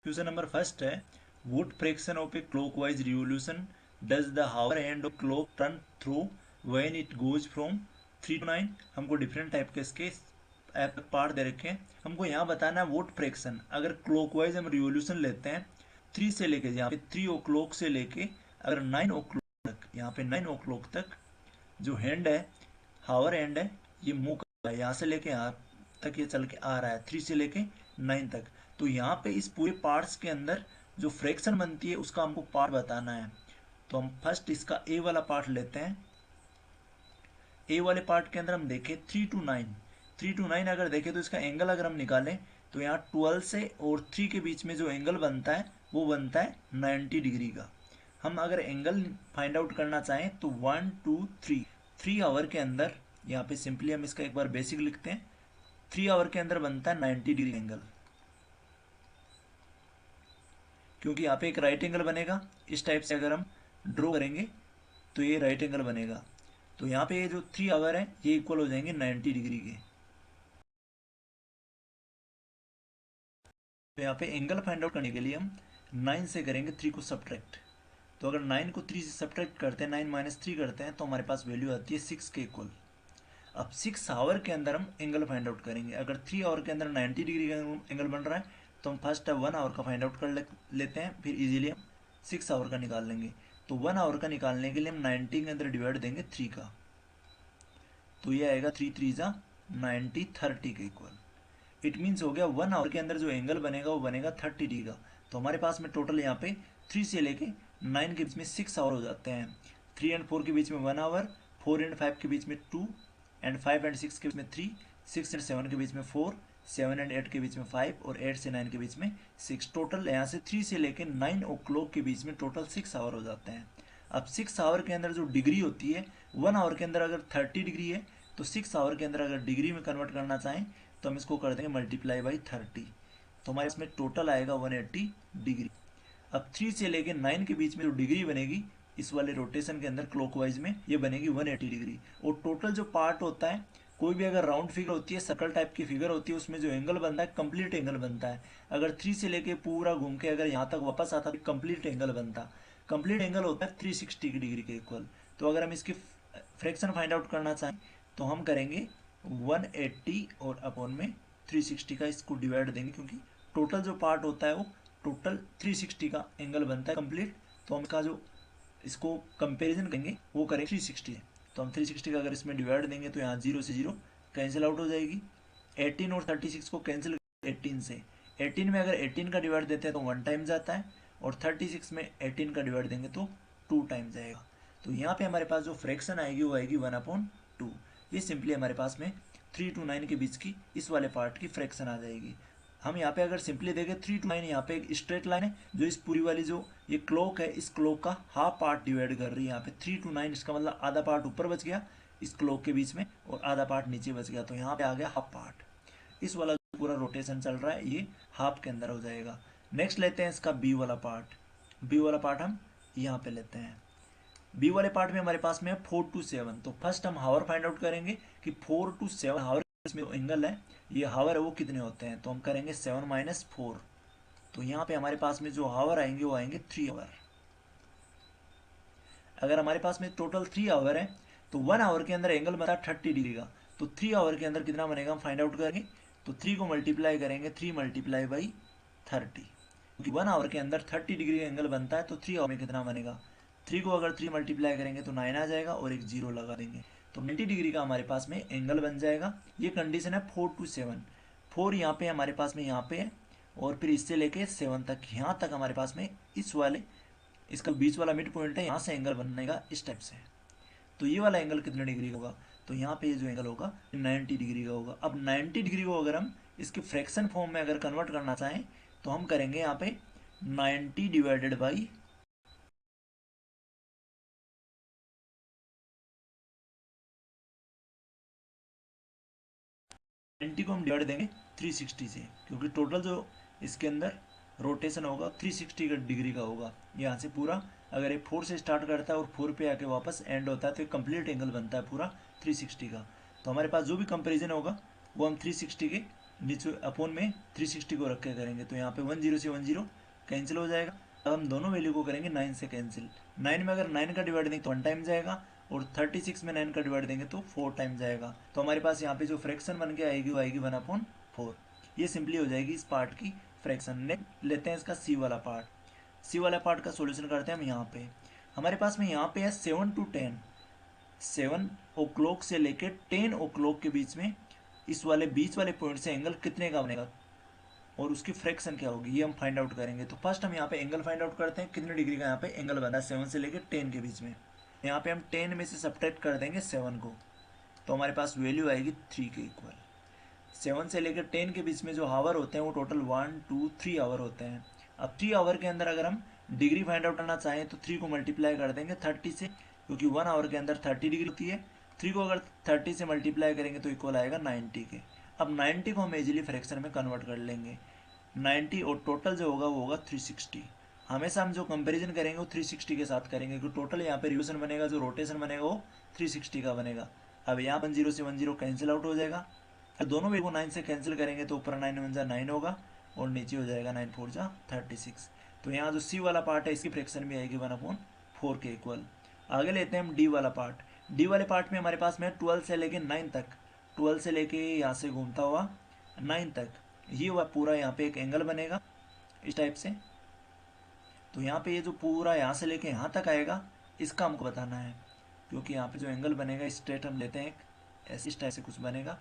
Question number first है, would fraction of a clockwise revolution does the hour hand of clock turn through when it goes from 3 to 9। हमको different type के इसके part दे रखे हैं। हमको यहाँ बताना है वुड फ्रैक्शन अगर क्लॉकवाइज हम रिवोल्यूशन लेते हैं 3 से लेके, यहाँ पे 3 ओ क्लॉक से लेके अगर 9 ओ क्लॉक तक, यहाँ पे 9 ओ क्लॉक तक जो हैंड है, हावर हैंड है, ये मूव कर रहा है, यहाँ से लेके यहाँ तक ये चल के आ रहा है 3 से लेके 9 तक। तो यहाँ पे इस पूरे पार्ट्स के अंदर जो फ्रैक्शन बनती है उसका हमको पार्ट बताना है। तो हम फर्स्ट इसका ए वाला पार्ट लेते हैं। ए वाले पार्ट के अंदर हम देखें 3 to 9, 3 to 9 अगर देखें तो इसका एंगल अगर हम निकालें तो यहाँ 12 से और 3 के बीच में जो एंगल बनता है वो बनता है 90 डिग्री का। हम अगर एंगल फाइंड आउट करना चाहें तो 1 2 3 3 आवर के अंदर, यहाँ पे सिंपली हम इसका एक बार बेसिक लिखते हैं, 3 आवर के अंदर बनता है 90 डिग्री एंगल, क्योंकि यहाँ पे एक राइट एंगल बनेगा। इस टाइप से अगर हम ड्रॉ करेंगे तो ये राइट एंगल बनेगा। तो यहाँ पे ये जो 3 आवर है ये इक्वल हो जाएंगे 90 डिग्री के। तो यहाँ पे एंगल फाइंड आउट करने के लिए हम 9 से करेंगे 3 को सब्ट्रैक्ट। तो अगर 9 को 3 से सब्ट्रैक्ट करते हैं, 9 - 3 करते हैं तो हमारे पास वैल्यू आती है 6 के इक्वल। अब 6 आवर के अंदर हम एंगल फाइंड आउट करेंगे। अगर 3 आवर के अंदर 90 डिग्री का एंगल बन रहा है तो हम फर्स्ट 1 आवर का फाइंड आउट कर लेते हैं, फिर इजीली हम 6 आवर का निकाल लेंगे। तो 1 आवर का निकालने के लिए हम 90 के अंदर डिवाइड देंगे 3 का, तो ये आएगा 3 3 जा 90 30 के इक्वल। इट मीन्स हो गया 1 आवर के अंदर जो एंगल बनेगा वो बनेगा 30 डिग्री का। तो हमारे पास में टोटल यहाँ पे 3 से लेके 9 के बीच में 6 आवर हो जाते हैं। 3 and 4 के बीच में 1 आवर, 4 and 5 के बीच में 2, एंड 5 and 6 के बीच में 3, 6 and 7 के बीच में 4, 7 and 8 के बीच में 5 और 8 से 9 के बीच में 6। टोटल यहाँ से 3 से लेके 9 ओ क्लॉक के बीच में टोटल 6 आवर हो जाते हैं। अब 6 आवर के अंदर जो डिग्री होती है, 1 आवर के अंदर अगर 30 डिग्री है तो 6 आवर के अंदर अगर डिग्री में कन्वर्ट करना चाहें तो हम इसको कर देंगे मल्टीप्लाई बाई 30। तो हमारे इसमें टोटल आएगा 180 डिग्री। अब 3 से लेके 9 के बीच में जो डिग्री बनेगी इस वाले रोटेशन के अंदर क्लॉकवाइज में, ये बनेगी 180 डिग्री। और टोटल जो पार्ट होता है, कोई भी अगर राउंड फिगर होती है, सर्कल टाइप की फिगर होती है, उसमें जो एंगल बनता है कंप्लीट एंगल बनता है। अगर 3 से लेके पूरा घूम के अगर यहाँ तक वापस आता तो कंप्लीट एंगल बनता। कंप्लीट एंगल होता है 360 डिग्री के इक्वल। तो अगर हम इसकी फ्रैक्शन फाइंड आउट करना चाहें तो हम करेंगे 180 और अपॉन में 360 का इसको डिवाइड देंगे, क्योंकि टोटल जो पार्ट होता है वो टोटल 360 का एंगल बनता है कंप्लीट। तो हम इसका जो इसको कंपैरिजन करेंगे वो करेंगे 360 है। तो हम 360 का अगर इसमें डिवाइड देंगे तो यहाँ 0 से 0 कैंसिल आउट हो जाएगी। 18 और 36 को कैंसिल 18 से, 18 में अगर 18 का डिवाइड देते हैं तो 1 टाइम जाता है, और 36 में 18 का डिवाइड देंगे तो 2 टाइम जाएगा। तो यहाँ पे हमारे पास जो फ्रैक्शन आएगी वो आएगी 1/2। ये सिंपली हमारे पास में 3 to 9 के बीच की इस वाले पार्ट की फ्रैक्शन आ जाएगी। हम यहाँ पे अगर सिंपली देखें 3 to 9, यहाँ पे एक स्ट्रेट लाइन है जो इस पूरी वाली जो ये क्लॉक है, इस क्लॉक का हाफ पार्ट डिवाइड कर रही है। यहाँ पे 3 to 9 इसका मतलब आधा पार्ट ऊपर बच गया इस क्लॉक के बीच में और आधा पार्ट नीचे बच गया। तो यहाँ पे आ गया हाफ पार्ट। इस वाला जो पूरा रोटेशन चल रहा है ये हाफ के अंदर हो जाएगा। नेक्स्ट लेते हैं इसका बी वाला पार्ट। बी वाला पार्ट हम यहाँ पे लेते हैं। बी वाले पार्ट में हमारे पास में है 4 to 7। तो फर्स्ट हम हावर फाइंड आउट करेंगे कि 4 to 7 हावर में जो एंगल है, ये हावर है वो कितने होते हैं। तो हम करेंगे 7 - 4। तो यहाँ पे हमारे पास में जो हावर आएंगे वो आएंगे 3 आवर। अगर हमारे पास में टोटल 3 आवर है तो 1 आवर के अंदर एंगल बना 30 डिग्री का। तो 3 आवर के अंदर कितना बनेगा हम फाइंड आउट करेंगे। तो 3 को मल्टीप्लाई करेंगे 3 × 30, क्योंकि 1 आवर के अंदर 30 डिग्री का एंगल बनता है। तो 3 आवर में कितना बनेगा, 3 को अगर 3 मल्टीप्लाई करेंगे तो 9 आ जाएगा और एक 0 लगा देंगे तो 90 डिग्री का हमारे पास में एंगल बन जाएगा। ये कंडीशन है 4 to 7। 4 यहाँ पे हमारे पास में यहाँ पे है और फिर इससे लेके 7 तक, यहाँ तक हमारे पास में इस वाले इसका बीच वाला मिड पॉइंट है, यहाँ से एंगल बनेगा इस टाइप से। तो ये वाला एंगल कितने डिग्री का होगा, तो यहाँ पे ये जो एंगल होगा 90 डिग्री का होगा। अब 90 डिग्री को अगर हम इसके फ्रैक्शन फॉर्म में अगर कन्वर्ट करना चाहें तो हम करेंगे यहाँ पे 90 डिवाइडेड बाई 90 को हम डिवाइड देंगे 360 से, क्योंकि टोटल जो इसके अंदर रोटेशन होगा 360 डिग्री का होगा। यहाँ से पूरा अगर ये 4 से स्टार्ट करता है और 4 पे आके वापस एंड होता है तो एक कंप्लीट एंगल बनता है पूरा 360 का। तो हमारे पास जो भी कंपेरिजन होगा वो हम 360 के नीचे अपॉन में 360 को रख के करेंगे। तो यहाँ पे 10 से 10 कैंसिल हो जाएगा। अब हम दोनों वैल्यू को करेंगे 9 से कैंसिल। 9 में अगर 9 का डिवाइड देंगे तो 1 टाइम जाएगा, और 36 में 9 का डिवाइड देंगे तो 4 टाइम जाएगा। तो हमारे पास यहाँ पे जो फ्रैक्शन बन के आएगी वो आएगी 1/4। ये सिंपली हो जाएगी इस पार्ट की फ्रैक्शन। नेक्स्ट लेते हैं इसका सी वाला पार्ट। सी वाला पार्ट का सोल्यूशन करते हैं हम। यहाँ पे हमारे पास में यहाँ पे है 7 to 10, 7 o'clock से लेके 10 o'clock के बीच में इस वाले बीच वाले पॉइंट से एंगल कितने का बनेगा और उसकी फ्रैक्शन क्या होगी ये हम फाइंड आउट करेंगे। तो फर्स्ट हम यहाँ पे एंगल फाइंड आउट करते हैं, कितने डिग्री का यहाँ पे एंगल बना है 7 से लेके 10 के बीच में। यहाँ पे हम 10 में से सब्ट्रैक्ट कर देंगे 7 को, तो हमारे पास वैल्यू आएगी 3 के इक्वल। 7 से लेकर 10 के बीच में जो आवर होते हैं वो टोटल 1 2 3 आवर होते हैं। अब 3 आवर के अंदर अगर हम डिग्री फाइंड आउट करना चाहें तो 3 को मल्टीप्लाई कर देंगे 30 से, क्योंकि 1 आवर के अंदर 30 डिग्री होती है। 3 को अगर 30 से मल्टीप्लाई करेंगे तो इक्वल आएगा 90 के। अब 90 को हम इजीली फ्रैक्शन में कन्वर्ट कर लेंगे 90, और टोटल जो होगा वो होगा 360। हमेशा हम जो कंपैरिजन करेंगे वो 360 के साथ करेंगे, क्योंकि टोटल यहाँ पे रिवोल्यूशन बनेगा, जो रोटेशन बनेगा वो 360 का बनेगा। अब यहाँ 10 से 10 कैंसिल आउट हो जाएगा। दोनों वैल्यू को 9 से कैंसिल करेंगे तो ऊपर 9 1 9 होगा और नीचे हो जाएगा 9 4 36। तो यहाँ जो सी वाला पार्ट है इसकी फ्रैक्शन भी आएगी 1/4 के इक्वल। आगे लेते हैं हम डी वाला पार्ट। डी वाले पार्ट में हमारे पास में 12 से लेके 9 तक, 12 से लेके यहाँ से घूमता हुआ 9 तक ये हुआ पूरा यहाँ पे एक एंगल बनेगा इस टाइप से। तो यहाँ पे ये जो पूरा यहाँ से लेके यहाँ तक आएगा इसका हमको बताना है, क्योंकि यहाँ पे जो एंगल बनेगा स्ट्रेट हम लेते हैं एक ऐसे इस टाइप से कुछ बनेगा।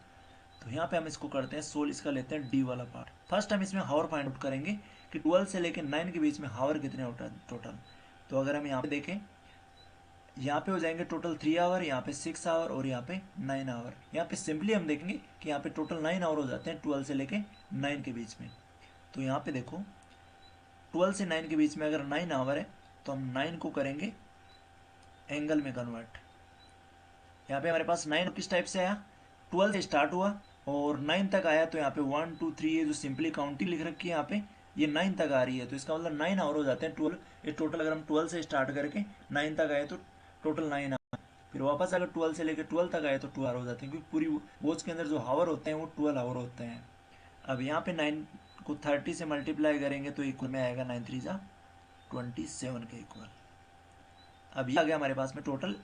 तो यहाँ पे हम इसको करते हैं सोल, इसका लेते हैं डी वाला पार्ट। फर्स्ट हम इसमें हावर फाइंड आउट करेंगे कि 12 से लेके 9 के बीच में हावर कितने होता है टोटल। तो अगर हम यहाँ पे देखें, यहाँ पे हो जाएंगे टोटल 3 आवर, यहाँ पे 6 आवर और यहाँ पे 9 आवर। यहाँ पे सिंपली हम देखेंगे कि यहाँ पे टोटल 9 आवर हो जाते हैं 12 से लेके 9 के बीच में। तो यहाँ पे देखो 12 से 9 के बीच में अगर 9 आवर है तो हम 9 को करेंगे एंगल में कन्वर्ट। यहाँ पे हमारे पास 9 किस टाइप से आया, 12 से स्टार्ट हुआ और 9 तक आया। तो यहाँ पे 1 2 3 ये जो सिंपली काउंटिंग लिख रखी है यहाँ पे ये 9 तक आ रही है, तो इसका मतलब 9 आवर हो जाते हैं 12। ये टोटल अगर हम 12 से स्टार्ट करके 9 तक आए तो टोटल 9 आवर। फिर वापस अगर 12 से लेकर 12 तक आए तो 2 आवर हो जाते हैं, क्योंकि पूरी वॉच के अंदर जो हावर होते हैं वो 12 आवर होते हैं। अब यहाँ पे 9 को 30 से मल्टीप्लाई करेंगे तो इक्वल में आएगा 9 3 27 के इक्वल। अब ये आ गया हमारे पास में टोटल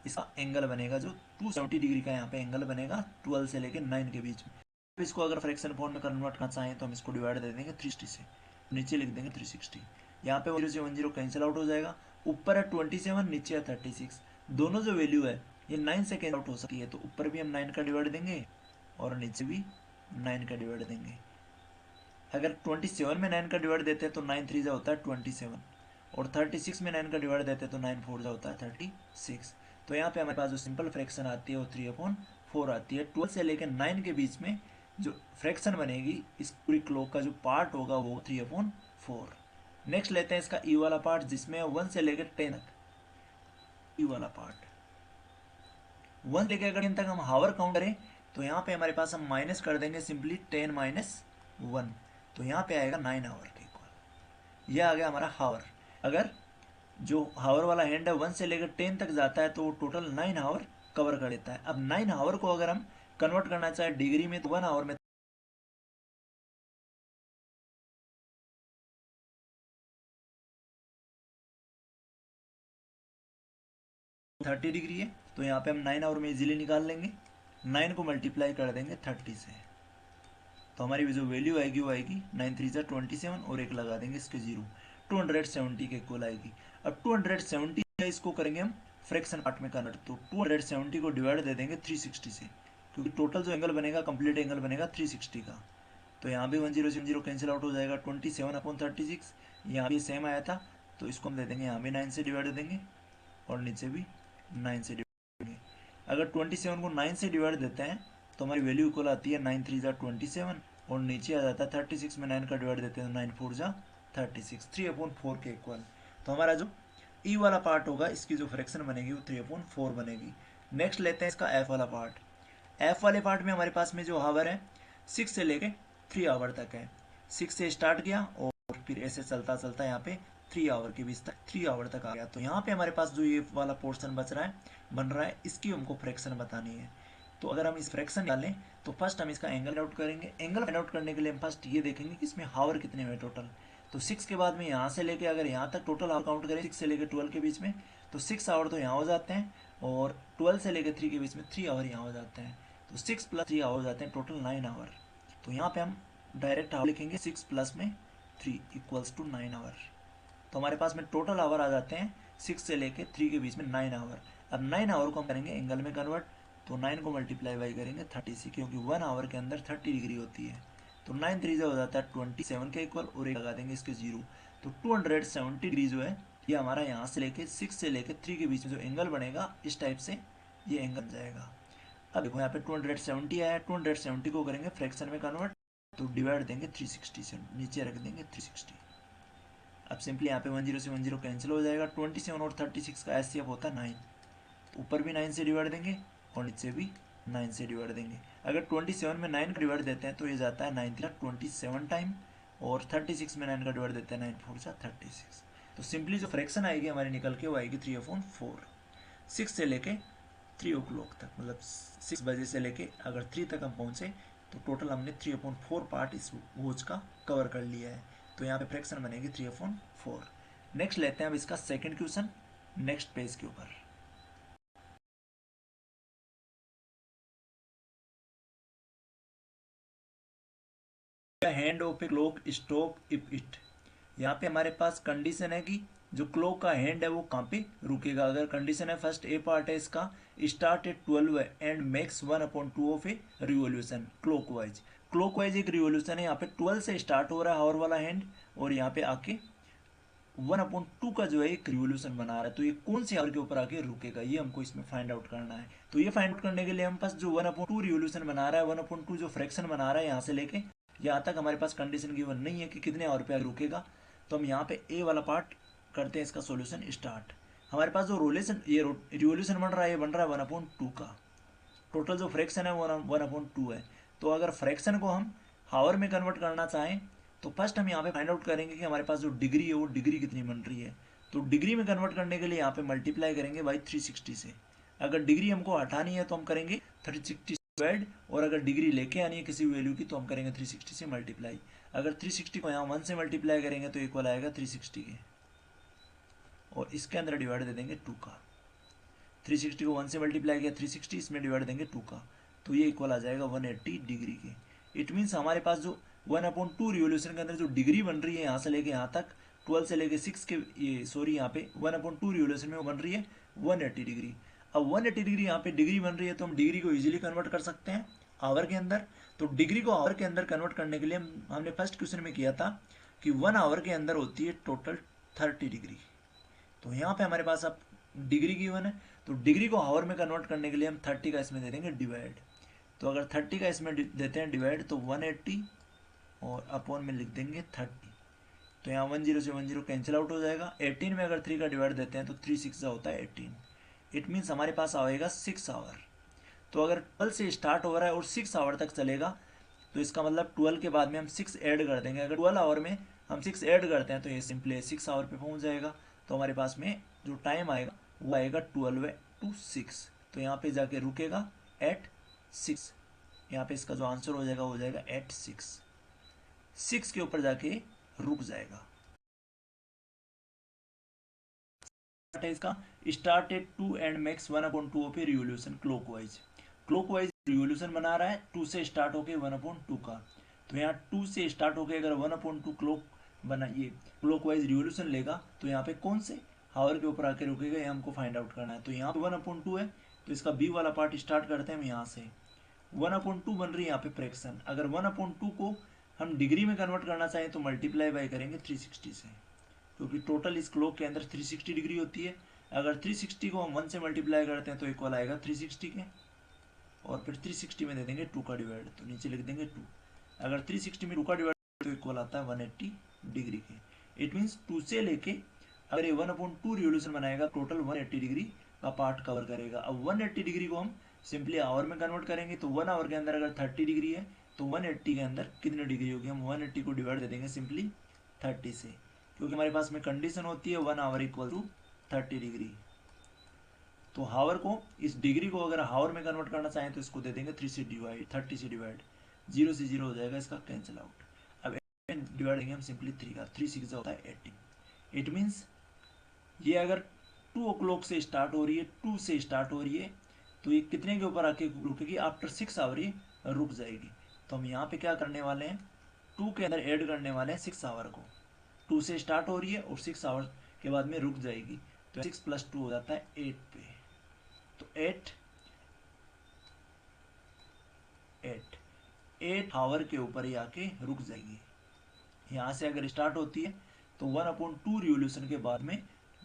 इसका एंगल बनेगा जो 270 डिग्री का यहाँ पे एंगल बनेगा 12 से लेकर 9 के बीच में। इसको अगर फ्रैक्शन फॉर्म में कन्वर्ट करना चाहें तो हम इसको डिवाइड दे देंगे 360 से, नीचे लिख देंगे 360। यहाँ पे 0 से 10 कैंसिल आउट हो जाएगा, ऊपर है 27 नीचे है 36। दोनों जो वैल्यू है ये 9 से कैंसिल आउट हो सकती है, तो ऊपर भी हम 9 का डिवाइड देंगे और नीचे भी 9 का डिवाइड देंगे। अगर 27 में 9 का डिवाइड देते हैं तो 9 3 होता है 27, और 36 में 9 का डिवाइड देते हैं तो 9 4 होता है 36। तो यहाँ पे हमारे पास जो सिंपल फ्रैक्शन आती है वो 3/4 आती है। 12 से लेकर 9 के बीच में जो फ्रैक्शन बनेगी इस पूरी क्लॉक का जो पार्ट होगा वो 3/4। नेक्स्ट लेते हैं इसका ई वाला पार्ट, जिसमें 1 से लेकर 10 तक। ई वाला पार्ट 1 लेकर अगर 10 तक हम हावर काउंट करें तो यहाँ पे हमारे पास हम माइनस कर देंगे सिंपली 10 - 1, तो यहाँ पे आएगा 9 आवर के इक्वल। यह आ गया हमारा हावर। अगर जो हावर वाला हैंड है 1 से लेकर 10 तक जाता है तो वो टोटल 9 आवर कवर कर देता है। अब 9 आवर को अगर हम कन्वर्ट करना चाहे डिग्री में तो 1 आवर में 30 डिग्री है, तो यहाँ पे हम 9 आवर में इजीली निकाल लेंगे। 9 को मल्टीप्लाई कर देंगे 30 से, तो हमारी जो वैल्यू आएगी वो आएगी 9 3 27 और एक लगा देंगे इसके 0, 270 के इक्वल आएगी। अब 270 है इसको करेंगे हम फ्रैक्शन पार्ट में कन्वर्ट, तो 270 को डिवाइड दे देंगे 360 से, क्योंकि टोटल जो एंगल बनेगा कंप्लीट एंगल बनेगा 360 का। तो यहाँ भी 10 से 0 कैंसिल आउट हो जाएगा 27/36। यहाँ भी सेम आया था तो इसको हम दे देंगे यहाँ भी 9 से डिवाइड दे देंगे और नीचे भी 9 से डिवाइड देंगे। अगर 27 को 9 से डिवाइड देते हैं तो हमारी वैल्यू इक्वल आती है 9 3 27 और नीचे आ जाता है 36 में 9 का डिवाइड देते हैं तो 9 4 36, 3/4 के इक्वल। तो हमारा जो ई वाला पार्ट होगा इसकी जो फ्रैक्शन बनेगी वो 3/4 बनेगी। नेक्स्ट लेते हैं इसका एफ वाला पार्ट। एफ वाले पार्ट में हमारे पास में जो हावर है 6 से लेके 3 आवर तक है। 6 से स्टार्ट किया और फिर ऐसे चलता चलता यहाँ पे 3 आवर के बीच तक 3 आवर तक आ गया। तो यहाँ पे हमारे पास जो ये वाला पोर्शन बच रहा है बन रहा है, इसकी हमको फ्रैक्शन बतानी है। तो अगर हम इस फ्रैक्शन निकालें तो फर्स्ट हम इसका एंगल आउट करेंगे। एंगल फाइंड आउट करने के लिए हम फर्स्ट ये देखेंगे कि इसमें हावर कितने हुए टोटल। तो तो 6 के बाद में यहाँ से लेके अगर यहाँ तक टोटल आवर काउंट करें 6 से लेके 12 के बीच में, तो 6 आवर तो यहाँ हो जाते हैं, और 12 से लेके 3 के बीच में 3 आवर यहाँ हो जाते हैं। तो 6 + 3 आवर हो जाते हैं टोटल 9 आवर। तो यहाँ पे हम डायरेक्ट आवर लिखेंगे 6 + 3 = 9 आवर। तो हमारे पास में टोटल आवर आ जाते हैं 6 से लेके 3 के बीच में 9 आवर। अब 9 आवर को हम करेंगे एंगल में कन्वर्ट, तो 9 को मल्टीप्लाई बाई करेंगे 30 से, क्योंकि 1 आवर के अंदर 30 डिग्री होती है। तो 9 3 हो जाता है 27 के इक्वल, और एक लगा देंगे इसके 0। तो 270 डिग्री जो है ये हमारा यहाँ से लेके 6 से लेके 3 के बीच में जो एंगल बनेगा, इस टाइप से ये एंगल बन जाएगा। अब देखो यहाँ पे 270 आया, 270 को करेंगे फ्रैक्शन में कन्वर्ट, तो डिवाइड देंगे 360 से, नीचे रख देंगे 360। अब सिंपली यहाँ पे 10 से 10 कैंसिल हो जाएगा। 27 और 36 का एचसीएफ होता है 9, तो ऊपर भी 9 से डिवाइड देंगे और नीचे भी 9 से डिवाइड देंगे। अगर 27 में 9 का डिवाइड देते हैं तो ये जाता है 9 × 27 टाइम, और 36 में 9 का डिवाइड देते हैं 9 × 4 = 36। तो सिंपली जो फ्रैक्शन आएगी हमारी निकल के वो आएगी 3/4। 6 से लेके 3 o'clock तक, मतलब 6 बजे से लेके अगर 3 तक हम पहुँचे तो टोटल हमने 3/4 पार्ट इस वॉच का कवर कर लिया है। तो यहाँ पे फ्रैक्शन बनेगी 3/4। नेक्स्ट लेते हैं अब इसका सेकंड क्वेश्चन नेक्स्ट पेज के ऊपर। Hand of a clock stop if it. यहाँ पे हमारे पास कंडीशन है कि जो क्लॉक का हैंड है वो कहाँ पे रुकेगा। अगर कंडीशन है फर्स्ट ए पार्ट है इसका, start at 12 and makes 1/2 of a revolution clockwise. Clockwise एक रिवोल्यूशन है, यहाँ पे 12 से स्टार्ट हो रहा है हावर वाला हैंड, और यहाँ पे आके 1/2 का जो है एक रिवोल्यूशन बना रहा है। तो ये कौन से आवर के ऊपर आके रुकेगा, ये हमको इसमें फाइंड आउट करना है। तो ये फाइंड आउट करने के लिए हम पास जो 1/2 रिवोल्यूशन बना रहा है, 1/2 जो फ्रैक्शन बना रहा है यहाँ से लेके यहाँ तक हमारे पास कंडीशन गिवन नहीं है कि कितने आवर पे रुकेगा। तो हम यहाँ पे ए वाला पार्ट करते हैं इसका सॉल्यूशन स्टार्ट। हमारे पास जो रिवोल्यूशन बन रहा है ये बन रहा है 1/2 का। टोटल जो फ्रैक्शन है वो 1/2 है। तो अगर फ्रैक्शन को हम हावर में कन्वर्ट करना चाहें तो फर्स्ट हम यहाँ पे फाइंड आउट करेंगे कि हमारे पास जो डिग्री है वो डिग्री कितनी बन रही है। तो डिग्री में कन्वर्ट करने के लिए यहाँ पे मल्टीप्लाई करेंगे बाई 360 से। अगर डिग्री हमको हटानी है तो हम करेंगे 360 डिवाइड, और अगर डिग्री लेके आनी है किसी वैल्यू की तो हम करेंगे 360 से मल्टीप्लाई। अगर 360 को यहाँ 1 से मल्टीप्लाई करेंगे तो इक्वल आएगा 360 के, और इसके अंदर डिवाइड दे देंगे 2 का। 360 को 1 से मल्टीप्लाई किया 360, इसमें डिवाइड देंगे 2 का, तो ये इक्वल आ जाएगा 180 डिग्री के। इट मीन्स हमारे पास जो 1/2 रिवोल्यूशन के अंदर जो डिग्री बन रही है यहाँ से लेके यहाँ तक 12 से लेके 6 के यहाँ पे 1/2 रिवोल्यूशन में बन रही है 180 डिग्री। अब 180 डिग्री यहाँ पे डिग्री बन रही है तो हम डिग्री को इजीली कन्वर्ट कर सकते हैं आवर के अंदर। तो डिग्री को आवर के अंदर कन्वर्ट करने के लिए हमने फर्स्ट क्वेश्चन में किया था कि 1 आवर के अंदर होती है टोटल 30 डिग्री। तो यहाँ पे हमारे पास अब डिग्री गिवन है, तो डिग्री को आवर में कन्वर्ट करने के लिए हम 30 का इसमें दे देंगे डिवाइड। तो अगर 30 का इसमें देते हैं डिवाइड तो 180 और अपॉन में लिख देंगे 30। तो यहाँ 10 से 10 कैंसिल आउट हो जाएगा। 18 में अगर 3 का डिवाइड देते हैं तो 3 6 होता है 18। इट मीन्स हमारे पास आएगा 6 आवर। तो अगर 12 से स्टार्ट हो रहा है और 6 आवर तक चलेगा तो इसका मतलब 12 के बाद में हम 6 ऐड कर देंगे। अगर 12 आवर में हम 6 ऐड करते हैं तो ये सिंपली 6 आवर पे पहुंच जाएगा। तो हमारे पास में जो टाइम आएगा वो आएगा 12 to 6। तो यहाँ पे जाके रुकेगा एट 6। यहाँ पे इसका जो आंसर हो जाएगा वो जाएगा एट 6 के ऊपर जाके रुक जाएगा। इसका start at 2 and makes 1/2 of a revolution clockwise. Clockwise revolution बना रहा है 2 से स्टार्ट होके 1/2 का। तो यहाँ 2 से स्टार्ट होके अगर 1/2 क्लॉक बनाइए क्लॉकवाइज रिवोल्यूशन लेगा तो यहाँ पे कौन से हावर के ऊपर आके रुकेगा ये हमको फाइंड आउट करना है। तो यहाँ पे 1/2 है तो इसका बी वाला पार्ट स्टार्ट करते हैं हम यहाँ से। 1/2 बन रही है यहाँ पे फ्रैक्शन। अगर 1/2 को हम डिग्री में कन्वर्ट करना चाहें तो मल्टीप्लाई बाई करेंगे 360 से, क्योंकि टोटल इस क्लॉक के अंदर 360 डिग्री होती है। अगर 360 को हम 1 से मल्टीप्लाई करते हैं तो इक्वल आएगा 360 के, और फिर 360 में दे देंगे 2 का डिवाइड, तो नीचे लिख देंगे 2। अगर 360 में 2 का डिवाइड तो इक्वल आता है 180 डिग्री के। इट मीन्स 2 से लेके अगर ये 1/2 रिवोल्यूशन बनाएगा टोटल 180 डिग्री का पार्ट कवर करेगा। अब 180 डिग्री को हम सिंपली आवर में कन्वर्ट करेंगे तो 1 आवर के अंदर अगर 30 डिग्री है तो 180 के अंदर कितनी डिग्री होगी, हम 180 को डिवाइड दे देंगे सिंपली 30 से, क्योंकि हमारे पास में कंडीशन होती है 1 आवर इक्वल टू 30 डिग्री। तो हावर को इस डिग्री को अगर हावर में कन्वर्ट करना चाहें तो इसको दे देंगे 30 से डिवाइड 0 से 0 हो जाएगा, इसका कैंसिल आउट। अब डिवाइड देंगे हम सिंपली 3 का, 3 6 होता है 18। इट मीन्स ये अगर 2 o'clock से स्टार्ट हो रही है, 2 से स्टार्ट हो रही है, तो ये कितने के ऊपर आके रुकेगी? आफ्टर 6 आवर ये रुक जाएगी। तो हम यहाँ पे क्या करने वाले हैं, 2 के अंदर ऐड करने वाले हैं 6 आवर को। 2 से स्टार्ट हो रही है और 6 आवर के बाद में रुक जाएगी, तो 6 + 2 हो जाता है 8 पे। तो 8 आवर के ऊपर ही आके रुक जाएगी। यहाँ से अगर स्टार्ट होती है तो 1/2 रिवोल्यूशन के बाद में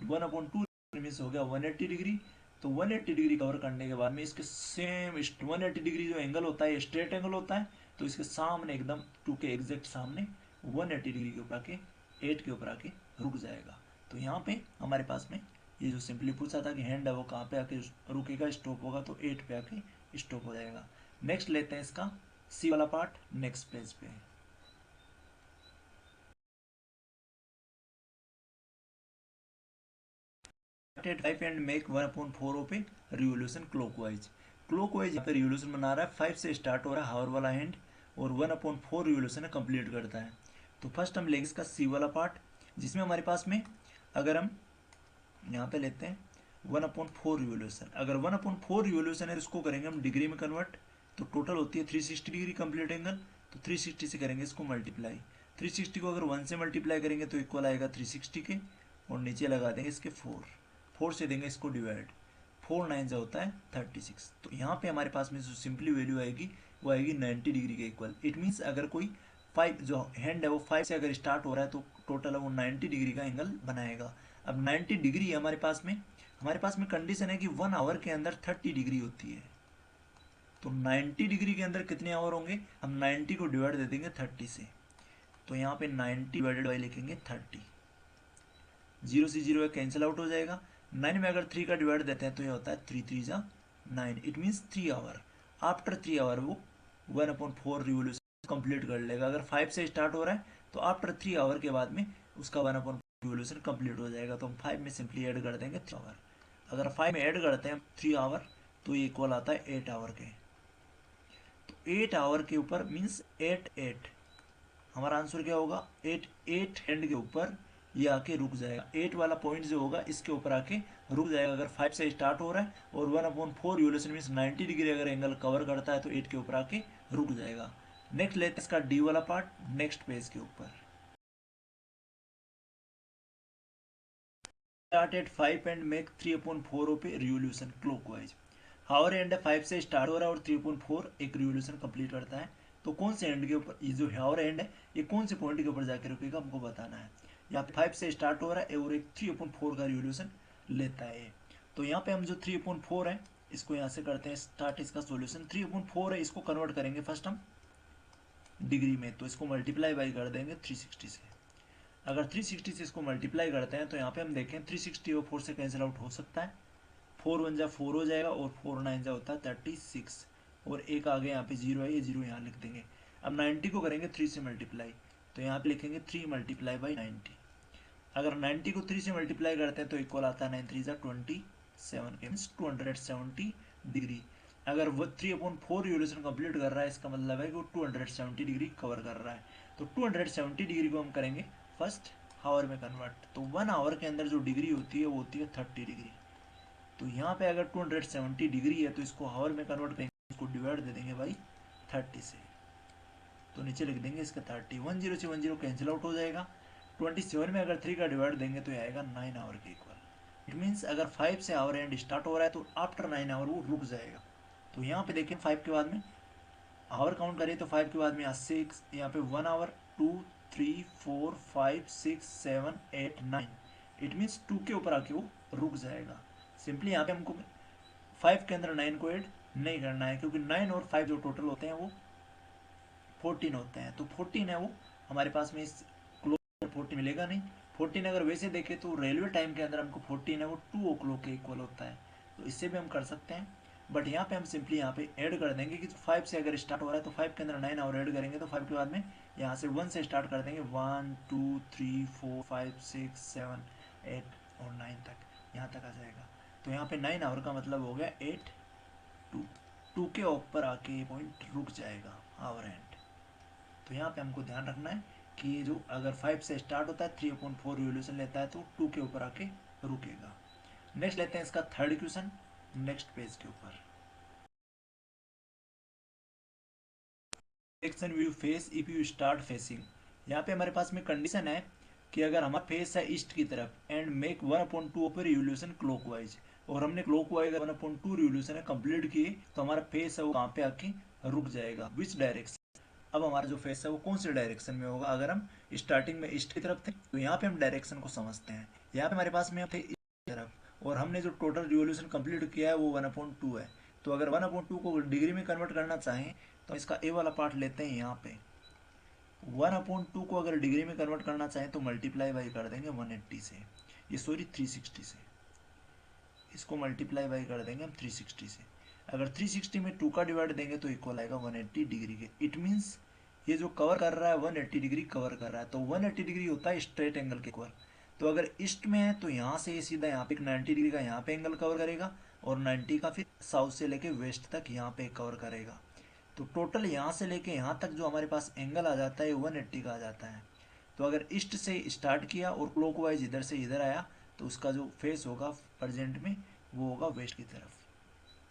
1/2 मीन्स हो गया 180 डिग्री। तो 180 डिग्री कवर करने के बाद में इसके सेम 180 डिग्री जो एंगल होता है स्ट्रेट एंगल होता है, तो इसके सामने एकदम 2 के एग्जैक्ट सामने 180 डिग्री के ऊपर आके 8 के ऊपर आके रुक जाएगा। तो यहाँ पे हमारे पास में ये जो सिंपली पूछा था कि हैंड है वो कहाँ पे आके रुकेगा, स्टॉप होगा, तो 8 पे आके स्टॉप हो जाएगा। नेक्स्ट लेते हैं इसका सी वाला पार्ट नेक्स्ट पेज पे। टाइप एंड मेक 1/4 पे रिवोल्यूशन क्लॉकवाइज। क्लॉकवाइज यहाँ पे रिवोल्यूशन बना रहा है, 5 से स्टार्ट हो रहा है हावर वाला हैंड और 1/4 रिवोल्यूशन कंप्लीट करता है। तो फर्स्ट हम लेंगे इसका सी वाला पार्ट, जिसमें हमारे पास में अगर हम यहाँ पे लेते हैं 1/4 रिवोल्यूशन, अगर 1/4 रिवोल्यूशन है इसको करेंगे हम डिग्री में कन्वर्ट, तो टोटल होती है 360 डिग्री कंप्लीट एंगल। तो 360 से करेंगे इसको मल्टीप्लाई, 360 को अगर 1 से मल्टीप्लाई करेंगे तो इक्वल आएगा 360 के, और नीचे लगा देंगे इसके 4 से देंगे इसको डिवाइड, 4 9 जो होता है 36। तो यहाँ पे हमारे पास में जो सिंपली वैल्यू आएगी वो आएगी 90 डिग्री के इक्वल। इट मीन्स अगर कोई 5 जो हैंड है वो 5 से अगर स्टार्ट हो रहा है तो टोटल वो 90 डिग्री का एंगल बनाएगा। अब 90 डिग्री है हमारे पास में कंडीशन है कि 1 आवर के अंदर 30 डिग्री होती है। तो 90 डिग्री के अंदर कितने आवर होंगे, हम 90 को डिवाइड दे देंगे 30 से, तो यहाँ पे 90 डिवाइडेड बाई लिखेंगे 30, 0 से 0 कैंसिल आउट हो जाएगा। 9 में अगर 3 का डिवाइड देते हैं तो ये होता है 3 3 जा 9। It means 3 hour, after 3 hour वो 1/4 रिवोल्यूशन कंप्लीट कर लेगा। अगर 5 से स्टार्ट हो रहा है तो आफ्टर 3 आवर के बाद में उसका 1/4 रिवोल्यूशन कंप्लीट हो जाएगा। तो हम 5 में सिंपली ऐड कर देंगे 3 आवर। अगर 5 में ऐड करते हैं 3 आवर तो ये इक्वल आता है 8 आवर के। तो 8 आवर के ऊपर मीन्स 8 हमारा आंसर क्या होगा, 8 हैंड के ऊपर ये आके रुक जाएगा। 8 वाला पॉइंट जो होगा इसके ऊपर आके रुक जाएगा। अगर 5 से स्टार्ट हो रहा है और 1/4 रिवोल्यूशन मीन्स 90 डिग्री अगर एंगल कवर करता है तो 8 के ऊपर आके रुक जाएगा। नेक्स्ट लेते हैं इसका डी वाला पार्ट नेक्स्ट पेज के ऊपर। स्टार्ट एट 5 एंड मेक 3/4 पे रिवोल्यूशन क्लॉकवाइज। हावर एंड 5 से स्टार्ट हो रहा है और 3/4 एक रिवोल्यूशन कंप्लीट करता है। तो कौन से एंड के ऊपर ये जो हावर एंड है ये कौन से पॉइंट के ऊपर जाके रुकेगा हमको बताना है। यहाँ पे 5 से स्टार्ट हो रहा है और एक 3/4 का रिवोल्यूशन लेता है। तो यहाँ पे हम जो 3/4 है इसको यहाँ से करते हैं स्टार्ट इसका सोल्यूशन। 3/4 है इसको कन्वर्ट करेंगे फर्स्ट हम डिग्री में, तो इसको मल्टीप्लाई बाई कर देंगे 360 से। अगर 360 से इसको मल्टीप्लाई करते हैं तो यहाँ पे हम देखें 360 और 4 से कैंसिल आउट हो सकता है, 4 1 जा 4 हो जाएगा और 4 9 जा होता है 36, और एक आगे यहाँ पे 0 है, ये 0 यहाँ लिख देंगे। अब 90 को करेंगे 3 से मल्टीप्लाई, तो यहाँ पे लिखेंगे 3 मल्टीप्लाई बाई 90। अगर 90 को 3 से मल्टीप्लाई करते हैं तो इक्वल आता है 9 3 जा 27 के, मीन्स 270 डिग्री। अगर वो 3/4 रिवोल्यूशन कंप्लीट कर रहा है इसका मतलब है कि वो 270 डिग्री कवर कर रहा है। तो 270 डिग्री को हम करेंगे फर्स्ट हावर में कन्वर्ट। तो 1 आवर के अंदर जो डिग्री होती है वो होती है 30 डिग्री। तो यहाँ पे अगर 270 डिग्री है तो इसको हावर में कन्वर्ट करेंगे, इसको डिवाइड दे देंगे बाई 30 से, तो नीचे लिख देंगे इसका 30। 10 से 10 कैंसिल आउट हो जाएगा। 27 में अगर 3 का डिवाइड देंगे तो ये आएगा 9 आवर के इक्वल। इट मीन्स अगर 5 से आवर एंड स्टार्ट हो रहा है तो आफ्टर 9 आवर वो रुक जाएगा। तो यहाँ पे देखें 5 के बाद में आवर काउंट करिए तो 5 के बाद में 6, यहाँ पे 1 आवर 2 3 4 5 6 7 8 9। इट मीन्स 2 के ऊपर आके वो रुक जाएगा। सिंपली यहाँ पे हमको 5 के अंदर 9 को ऐड नहीं करना है, क्योंकि 9 और 5 जो टोटल होते हैं वो 14 होते हैं। तो 14 है वो हमारे पास में इस क्लोज 14 मिलेगा नहीं। 14 अगर वैसे देखें तो रेलवे टाइम के अंदर हमको 14 है वो 2 o'clock के इक्वल होता है, तो इससे भी हम कर सकते हैं। बट यहाँ पे हम सिंपली यहाँ पे ऐड कर देंगे कि 5 से अगर स्टार्ट हो रहा है तो 5 के अंदर 9 आवर ऐड करेंगे, तो 5 के बाद में यहाँ से 1 से स्टार्ट कर देंगे 1 2 3 4 5 6 7 8 और 9 तक, यहाँ तक आ जाएगा। तो यहाँ पे 9 आवर का मतलब हो गया 8 2 के ऊपर आके ये पॉइंट रुक जाएगा आवर एंड। तो यहाँ पे हमको ध्यान रखना है कि जो अगर 5 से स्टार्ट होता है 3/4 रिवोल्यूशन लेता है तो 2 के ऊपर आके रुकेगा। नेक्स्ट लेते हैं इसका थर्ड क्वेश्चन, नेक्स्ट पेज के ऊपर। Direction view face if you start facing. यहाँ पे हमारे पास में कंडीशन है कि अगर हमारा फेस है ईस्ट की तरफ and make 1/2 of revolution clockwise, और हमने क्लॉकवाइज 1/2 रिवोल्यूशन कंप्लीट किए तो हमारा फेस है वो कहाँ पे आके रुक जाएगा, विच डायरेक्शन। अब हमारा जो फेस है वो कौन से डायरेक्शन में होगा। अगर हम स्टार्टिंग में ईस्ट की तरफ थे तो यहाँ पे हम डायरेक्शन को समझते हैं। यहाँ पे हमारे पास में थे ईस्ट की तरफ और हमने जो टोटल रिवोल्यूशन कंप्लीट किया है वो 1/2 है। तो अगर 1/2 को डिग्री में कन्वर्ट करना चाहें तो इसका ए वाला पार्ट लेते हैं। यहाँ पे 1/2 को अगर डिग्री में कन्वर्ट करना चाहें तो मल्टीप्लाई बाई कर देंगे 180 से, ये सॉरी 360 से, इसको मल्टीप्लाई बाई कर देंगे हम 360 से। अगर 360 में 2 का डिवाइड देंगे तो इक्वल आएगा 180 डिग्री के। इट मीन्स ये जो कवर कर रहा है 180 डिग्री कवर कर रहा है, तो 180 डिग्री होता है स्ट्रेट एंगल के इक्वल। तो अगर ईस्ट में है तो यहाँ से ये सीधा यहाँ पे 90 डिग्री का यहाँ पे एंगल कवर करेगा और 90 का फिर साउथ से लेके वेस्ट तक यहाँ पे कवर करेगा। तो टोटल यहाँ से लेके यहाँ तक जो हमारे पास एंगल आ जाता है 180 का आ जाता है। तो अगर ईस्ट से स्टार्ट किया और क्लॉकवाइज इधर से इधर आया तो उसका जो फेस होगा प्रेजेंट में वो होगा वेस्ट की तरफ।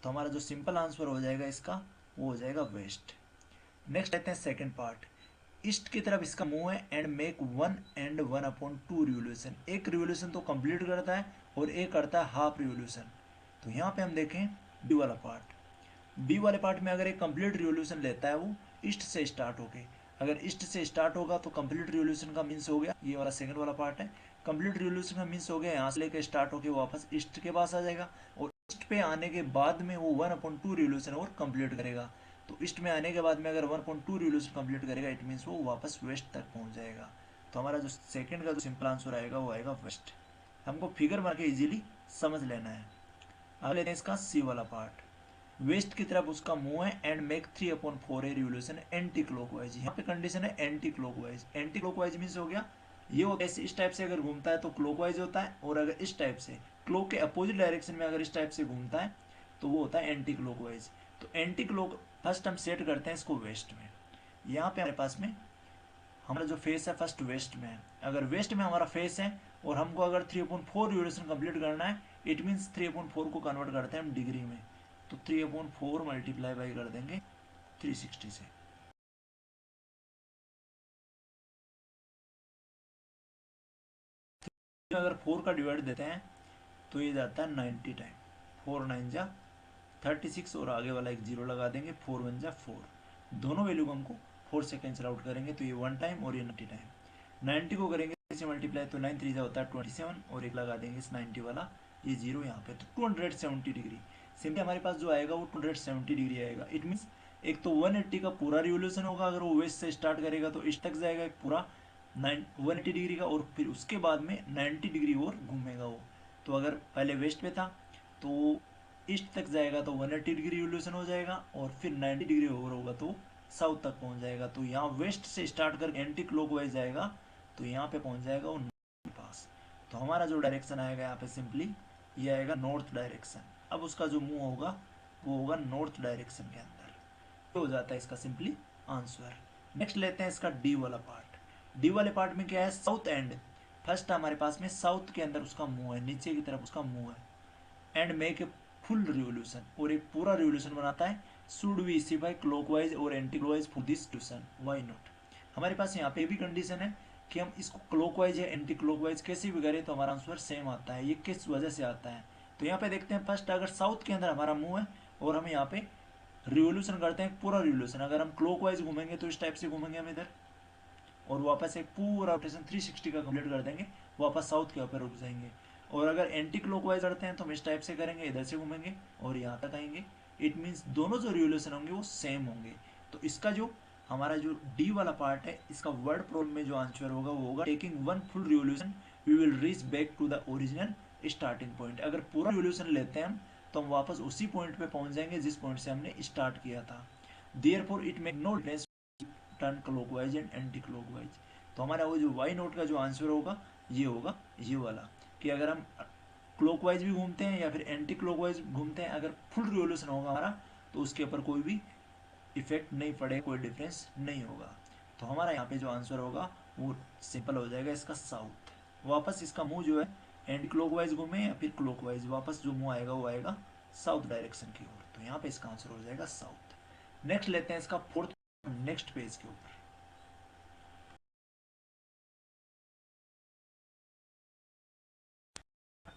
तो हमारा जो सिंपल आंसर हो जाएगा इसका वो हो जाएगा वेस्ट। नेक्स्ट लेते हैं सेकंड पार्ट। ईस्ट की तरफ इसका मुंह है एंड मेक 1 and 1/2 रिवोल्यूशन। एक रिवोल्यूशन तो कंप्लीट करता है और एक करता है हाफ रिवोल्यूशन। तो यहाँ पे हम देखें डी वाला पार्ट, बी वाले पार्ट में अगर एक कंप्लीट रिवोल्यूशन लेता है वो ईस्ट से स्टार्ट होके, अगर ईस्ट से स्टार्ट होगा तो कंप्लीट रिवोल्यूशन का मीन्स हो गया, ये वाला सेकंड वाला पार्ट है, कंप्लीट रिवोल्यूशन का मीन्स हो गया यहाँ से लेकर स्टार्ट होके वापस ईस्ट के पास आ जाएगा और ईस्ट पे आने के बाद में वो 1/2 रिवोल्यूशन और कंप्लीट करेगा। तो ईस्ट में आने के बाद में अगर 1/2 रिवोल्यूशन कंप्लीट करेगा इट मीन्स वो वापस वेस्ट तक पहुंच जाएगा। तो हमारा जो सेकंड का जो सिंपल आंसर आएगा वो आएगा वेस्ट। हमको फिगर बना के इजीली समझ लेना है। अब लेते हैं इसका सी वाला पार्ट। वेस्ट की तरफ उसका मुंह है and make 3/4 a revolution anti clockwise. यहाँ पे कंडीशन है anti clockwise. Anti clockwise means हो गया ये होता है इस टाइप से अगर घूमता है तो क्लॉकवाइज होता है, और अगर इस टाइप से क्लॉक के अपोजिट डायरेक्शन में अगर इस टाइप से घूमता है तो वो होता है एंटी क्लॉकवाइज। तो एंटी क्लॉक फर्स्ट हम सेट करते हैं इसको वेस्ट में। यहाँ पे हमारे पास में हमारा जो फेस है फर्स्ट वेस्ट में है। अगर वेस्ट में हमारा फेस है और हमको अगर 3/4 रिवोल्यूशन कंप्लीट करना है इट मीन्स 3/4 को कन्वर्ट करते हैं हम डिग्री में, तो 3/4 मल्टीप्लाई बाई कर देंगे 360 से। अगर 4 का डिवाइड देते हैं तो ये जाता है 90 टाइम, 4 9 जा 36 और आगे वाला एक जीरो लगा देंगे, 4 1 जा 4। दोनों वैल्यू को हमको 4 से कैंसिल आउट करेंगे तो ये 1 टाइम और ये 90 टाइम। 90 को करेंगे से मल्टीप्लाई तो 9 3 जा होता है 27 और एक लगा देंगे इस 90 वाला ये जीरो यहाँ पे, तो 270 डिग्री। सिंपली हमारे पास जो आएगा वो 270 डिग्री आएगा। इट मीन्स एक तो 180 का पूरा रिवोल्यूशन होगा अगर वो वेस्ट से स्टार्ट करेगा तो ईस्ट तक जाएगा एक पूरा 180 डिग्री का, और फिर उसके बाद में 90 डिग्री और घूमेगा वो। तो अगर पहले वेस्ट पे था तो ईस्ट तक जाएगा तो 180 डिग्री रिवोल्यूशन हो जाएगा और फिर 90 डिग्री ओवर होगा तो साउथ तक पहुंच जाएगा। तो यहाँ वेस्ट से स्टार्ट कर एंटी क्लॉकवाइज जाएगा तो यहाँ पे पहुंच जाएगा वो नॉर्थ के पास। तो हमारा जो डायरेक्शन आएगा यहाँ पे सिंपली ये आएगा नॉर्थ डायरेक्शन। अब उसका जो मुंह होगा वो होगा नॉर्थ डायरेक्शन के अंदर, तो हो जाता है इसका सिंपली आंसर। नेक्स्ट लेते हैं इसका डी वाला पार्ट। डी वाले पार्ट में क्या है साउथ एंड, फर्स्ट हमारे पास में साउथ के अंदर उसका मुंह है, नीचे की तरफ उसका मुंह है and make a full revolution और एक पूरा रिवोल्यूशन बनाता है। शुड वी सिफाई क्लॉकवाइज और anti clockwise for this question, why not. हमारे पास यहाँ पे भी कंडीशन है कि हम इसको क्लॉकवाइज या एंटी क्लॉकवाइज कैसे भी करें तो हमारा आंसर सेम आता है। ये किस वजह से आता है तो यहाँ पे देखते हैं फर्स्ट अगर साउथ के अंदर हमारा मुंह है और हम यहाँ पे रिवोल्यूशन करते हैं पूरा रिवोल्यूशन, अगर हम क्लॉकवाइज घूमेंगे तो इस टाइप से घूमेंगे हम इधर और वापस एक पूरा रोटेशन 360 का कंप्लीट कर देंगे, वापस साउथ के ऊपर रुक जाएंगे। और अगर एंटी क्लॉकवाइज करते हैं तो हम इस टाइप से करेंगे, इधर से घूमेंगे और यहाँ तक आएंगे। इट मीन्स दोनों जो रिवोल्यूशन होंगे वो सेम होंगे। तो इसका जो हमारा जो डी वाला पार्ट है इसका वर्ड प्रॉब्लम में जो आंसर होगा वो होगा taking one full revolution we will reach back to the original starting point. अगर पूरा रिवोल्यूशन लेते हैं हम तो हम वापस उसी पॉइंट पे पहुंच जाएंगे जिस पॉइंट से हमने स्टार्ट किया था। Therefore it make no difference turn clockwise and anti clockwise. तो हमारा वो जो वाई नोट का जो आंसर होगा ये वाला कि अगर हम क्लॉकवाइज भी घूमते हैं या फिर एंटी क्लॉकवाइज घूमते हैं अगर फुल रिवोल्यूशन होगा हमारा तो उसके ऊपर कोई भी इफेक्ट नहीं पड़े, कोई डिफरेंस नहीं होगा। तो हमारा यहाँ पे जो आंसर होगा वो सिंपल हो जाएगा इसका साउथ। वापस इसका मुंह जो है एंटी क्लॉकवाइज घूमे या फिर क्लॉकवाइज, वापस जो मुंह आएगा वो आएगा साउथ डायरेक्शन की ओर। तो यहाँ पे इसका आंसर हो जाएगा साउथ। नेक्स्ट लेते हैं इसका फोर्थ, नेक्स्ट पेज के ऊपर।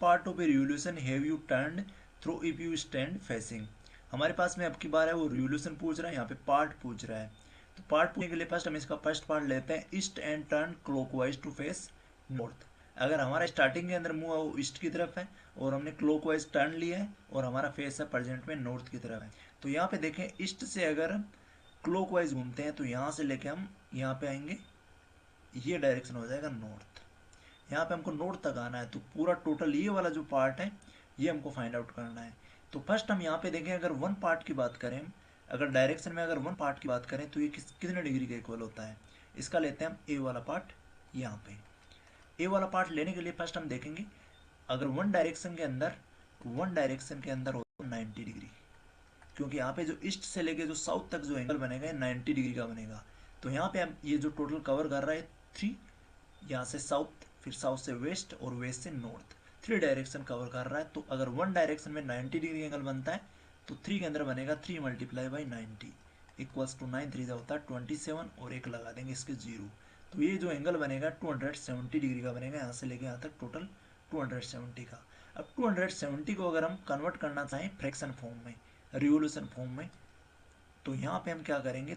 Part of a revolution have you turned through if you stand facing. हमारे पास में अब की बार है वो रिवोल्यूशन पूछ रहा है, यहाँ पे पार्ट पूछ रहा है। तो पार्ट पूछने के लिए फर्स्ट हम इसका फर्स्ट पार्ट लेते हैं, east and turn clockwise to face north. अगर हमारा स्टार्टिंग के अंदर मुंह है वो ईस्ट की तरफ है और हमने क्लॉकवाइज टर्न लिया है और हमारा फेस है प्रेजेंट में नॉर्थ की तरफ है। तो यहाँ पे देखें ईस्ट से अगर क्लॉकवाइज घूमते हैं तो यहाँ से लेके हम यहाँ पे आएंगे, ये डायरेक्शन हो जाएगा नॉर्थ। यहाँ पे हमको नॉर्थ तक आना है, तो पूरा टोटल ये वाला जो पार्ट है ये हमको फाइंड आउट करना है। तो फर्स्ट हम यहाँ पे देखें, अगर वन पार्ट की बात करें, अगर डायरेक्शन में अगर वन पार्ट की बात करें तो ये कितने डिग्री के इक्वल होता है। इसका लेते हैं हम ए वाला पार्ट। यहाँ पे ए वाला पार्ट लेने के लिए फर्स्ट हम देखेंगे, अगर वन डायरेक्शन के अंदर हो 90 डिग्री, क्योंकि यहाँ पे जो ईस्ट से लेके जो साउथ तक जो एंगल बनेगा 90 डिग्री का बनेगा। तो यहाँ पे हम ये जो टोटल कवर कर रहा है 3, यहाँ से साउथ, फिर साउथ से वेस्ट और वेस्ट से नॉर्थ, 3 डायरेक्शन कवर कर रहा है। तो अगर वन डायरेक्शन में 90 डिग्री एंगल बनता है तो 3 के अंदर बनेगा 3 मल्टीप्लाई बाई 90 इक्वल्स टू 9 3 होता है 27 और एक लगा देंगे इसके 0। तो ये जो एंगल बनेगा 270 डिग्री का बनेगा, यहाँ से लेके यहाँ तक टोटल 270 का। अब 270 को अगर हम कन्वर्ट करना चाहें फ्रैक्शन फॉर्म में, रिवोल्यूशन फॉर्म में, तो यहाँ पे हम क्या करेंगे,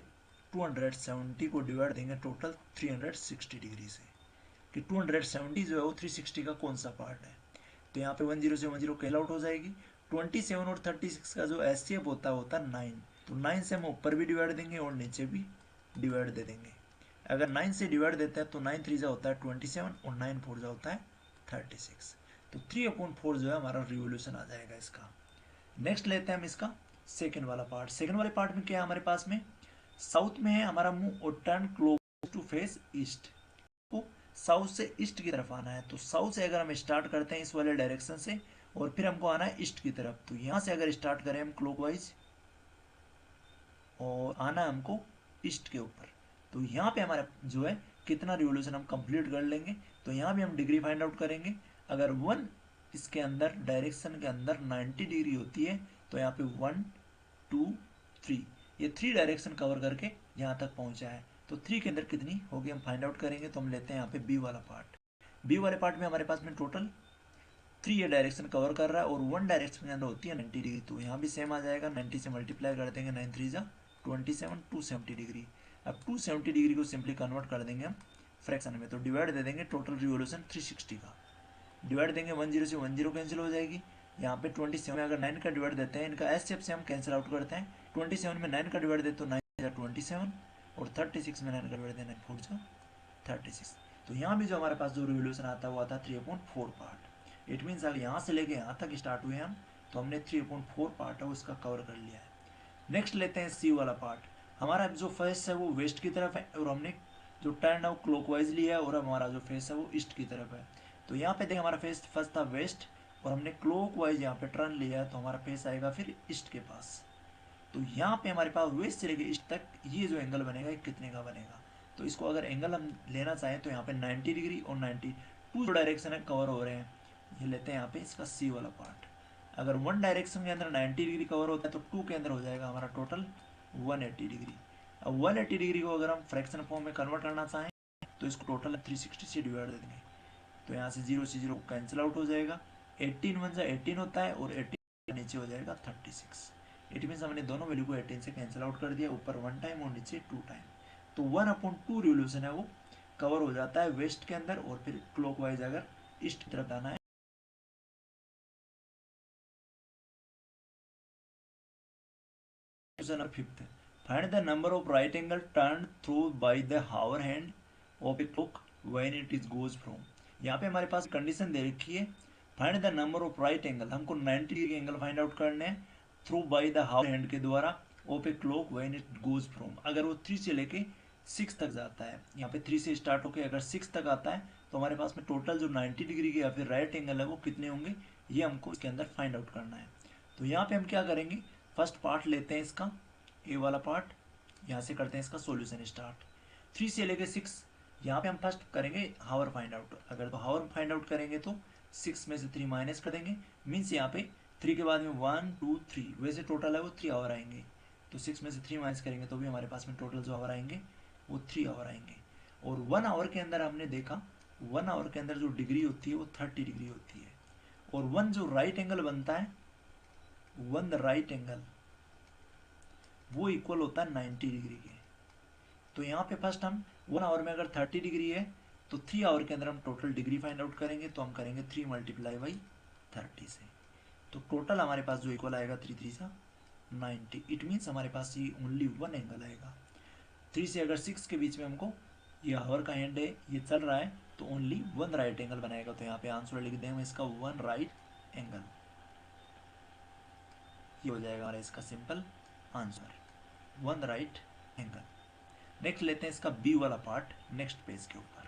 270 को डिवाइड देंगे टोटल 360 डिग्री से, कि 270 जो है वो 360 का कौन सा पार्ट है। तो यहाँ पे 10 से 10 कैल आउट हो जाएगी। 27 और 36 का जो एचसीएफ होता है 9। तो 9 से हम ऊपर भी डिवाइड देंगे और नीचे भी डिवाइड दे देंगे। अगर 9 से डिवाइड देते हैं तो 9 3 जा होता है 27 और 9 4 जा होता है 36। तो 3/4 जो है हमारा रिवोल्यूशन आ जाएगा इसका। नेक्स्ट लेते हैं हम इसका सेकेंड वाला पार्ट। सेकेंड वाले पार्ट में क्या है हमारे पास में, साउथ में है हमारा मुंह और turn close to face east, तो साउथ से ईस्ट की तरफ आना है। तो साउथ से अगर हम स्टार्ट करते हैं इस वाले डायरेक्शन से और फिर हमको आना है ईस्ट की तरफ, तो यहाँ से अगर स्टार्ट करें हम क्लॉकवाइज और आना है हमको ईस्ट के ऊपर, तो यहाँ पे हमारा जो है कितना रिवोल्यूशन हम कंप्लीट कर लेंगे। तो यहाँ भी हम डिग्री फाइंड आउट करेंगे। अगर वन इसके अंदर डायरेक्शन के अंदर 90 डिग्री होती है तो यहाँ पे 1 2 3 ये 3 डायरेक्शन कवर करके यहाँ तक पहुँचा है। तो 3 के अंदर कितनी होगी हम फाइंड आउट करेंगे। तो हम लेते हैं यहाँ पे बी वाला पार्ट। बी वाले पार्ट में हमारे पास में टोटल 3 ये डायरेक्शन कवर कर रहा है और वन डायरेक्शन के अंदर होती है 90 डिग्री। तो यहाँ भी सेम आ जाएगा, 90 से मल्टीप्लाई कर देंगे, 9 3 जा 27 270 डिग्री। अब 270 डिग्री को सिंपली कन्वर्ट कर देंगे हम फ्रैक्शन में, तो डिवाइड दे देंगे टोटल रिवोल्यूशन 360 का। डिवाइड देंगे 10 से 10 कैंसिल हो जाएगी। यहाँ पे 27 में अगर 9 का डिवाइड देते हैं, इनका एस से हम कैंसिल आउट करते हैं। 27 में 9 का डिवाइड देते तो 9 27 और 36 में 9 का डिवाइड देना 4 जा 36। तो यहाँ भी जो हमारे पास जो रिवोल्यूशन आता है वो आता है 3/4 पार्ट। इट मीन्स अगर यहाँ से लेके यहाँ तक स्टार्ट हुए हम तो हमने 3/4 पार्ट है उसका कवर कर लिया है। नेक्स्ट लेते हैं सी वाला पार्ट। हमारा जो फेस है वो वेस्ट की तरफ है और हमने जो टर्न है वो क्लॉकवाइज लिया है और हमारा जो फेस है वो ईस्ट की तरफ है। तो यहाँ पे देखें हमारा फेस फर्स्ट था वेस्ट और हमने क्लॉकवाइज यहाँ पे टर्न लिया है, तो हमारा फेस आएगा फिर ईस्ट के पास। तो यहाँ पे हमारे पास वेस्ट से लेके ईस्ट तक ये जो एंगल बनेगा ये कितने का बनेगा। तो इसको अगर एंगल हम लेना चाहें तो यहाँ पे 90 डिग्री और 92 जो डायरेक्शन है कवर हो रहे हैं, ये लेते हैं यहाँ पे इसका सी वाला पार्ट। अगर वन डायरेक्शन के अंदर 90 डिग्री कवर होता है तो 2 के अंदर हो जाएगा हमारा टोटल 180 डिग्री। अब 180 डिग्री को अगर हम फ्रैक्शन फॉर्म में कन्वर्ट करना चाहें तो इसको टोटल 360 से डिवाइड दे देंगे। तो यहाँ से 0 से 0 कैंसिल आउट हो जाएगा। 18 1 से 18 होता है और 18 नीचे हो जाएगा 36। इट मीन्स हमने दोनों वैल्यू को 18 से कैंसिल आउट कर दिया, ऊपर 1 टाइम और नीचे 2 टाइम। तो 1/2 रिवोल्यूशन है वो कवर हो जाता है वेस्ट के अंदर और फिर क्लॉकवाइज अगर ईस्ट की तरफ आना है। Fifth, find the number of right angle turn through by the hour hand of a clock when it is goes from. यहाँ पे हमारे पास कंडीशन दे रखी है, find the number of right angle, हमको 90 डिग्री एंगल फाइंड आउट करने हैं through by the hour hand के द्वारा of a clock when it goes from. अगर वो 3 से लेके 6 तक जाता है, यहाँ पे 3 से स्टार्ट होकर अगर 6 तक आता है तो हमारे पास में टोटल जो 90 डिग्री के या फिर राइट एंगल है वो कितने होंगे, ये हमको इसके अंदर फाइंड आउट करना है। तो यहाँ पे हम क्या करेंगे, फर्स्ट पार्ट लेते हैं इसका ए वाला पार्ट, यहाँ से करते हैं इसका सॉल्यूशन स्टार्ट। 3 से लेके 6 यहाँ पे हम फर्स्ट करेंगे हावर फाइंड आउट। अगर तो हावर फाइंड आउट करेंगे तो 6 में से 3 माइनस कर देंगे, मीन्स यहाँ पे 3 के बाद में 1 2 3, वैसे टोटल है वो 3 आवर आएंगे। तो 6 में से 3 माइनस करेंगे तो भी हमारे पास में टोटल जो आवर आएंगे वो 3 आवर आएंगे। और 1 आवर के अंदर हमने देखा 1 आवर के अंदर जो डिग्री होती है वो 30 डिग्री होती है। और 1 जो राइट एंगल बनता है, 1 राइट एंगल वो इक्वल होता है 90 डिग्री के। तो यहाँ पे फर्स्ट हम 1 आवर में अगर 30 डिग्री है तो 3 आवर के अंदर हम टोटल डिग्री फाइंड आउट करेंगे। तो हम करेंगे 3 मल्टीप्लाई बाई 30 से, तो टोटल हमारे पास जो इक्वल आएगा 3 3 सा 90। इट मीन्स हमारे पास ये ओनली 1 एंगल आएगा। 3 से अगर 6 के बीच में हमको ये आवर का एंड है, ये चल रहा है, तो ओनली 1 राइट एंगल बनाएगा। तो यहाँ पे आंसर लिख देंगे इसका 1 राइट एंगल। ये हो जाएगा हमारा इसका simple answer, 1 right angle. Next लेते हैं इसका बी वाला पार्ट नेक्स्ट पेज के ऊपर।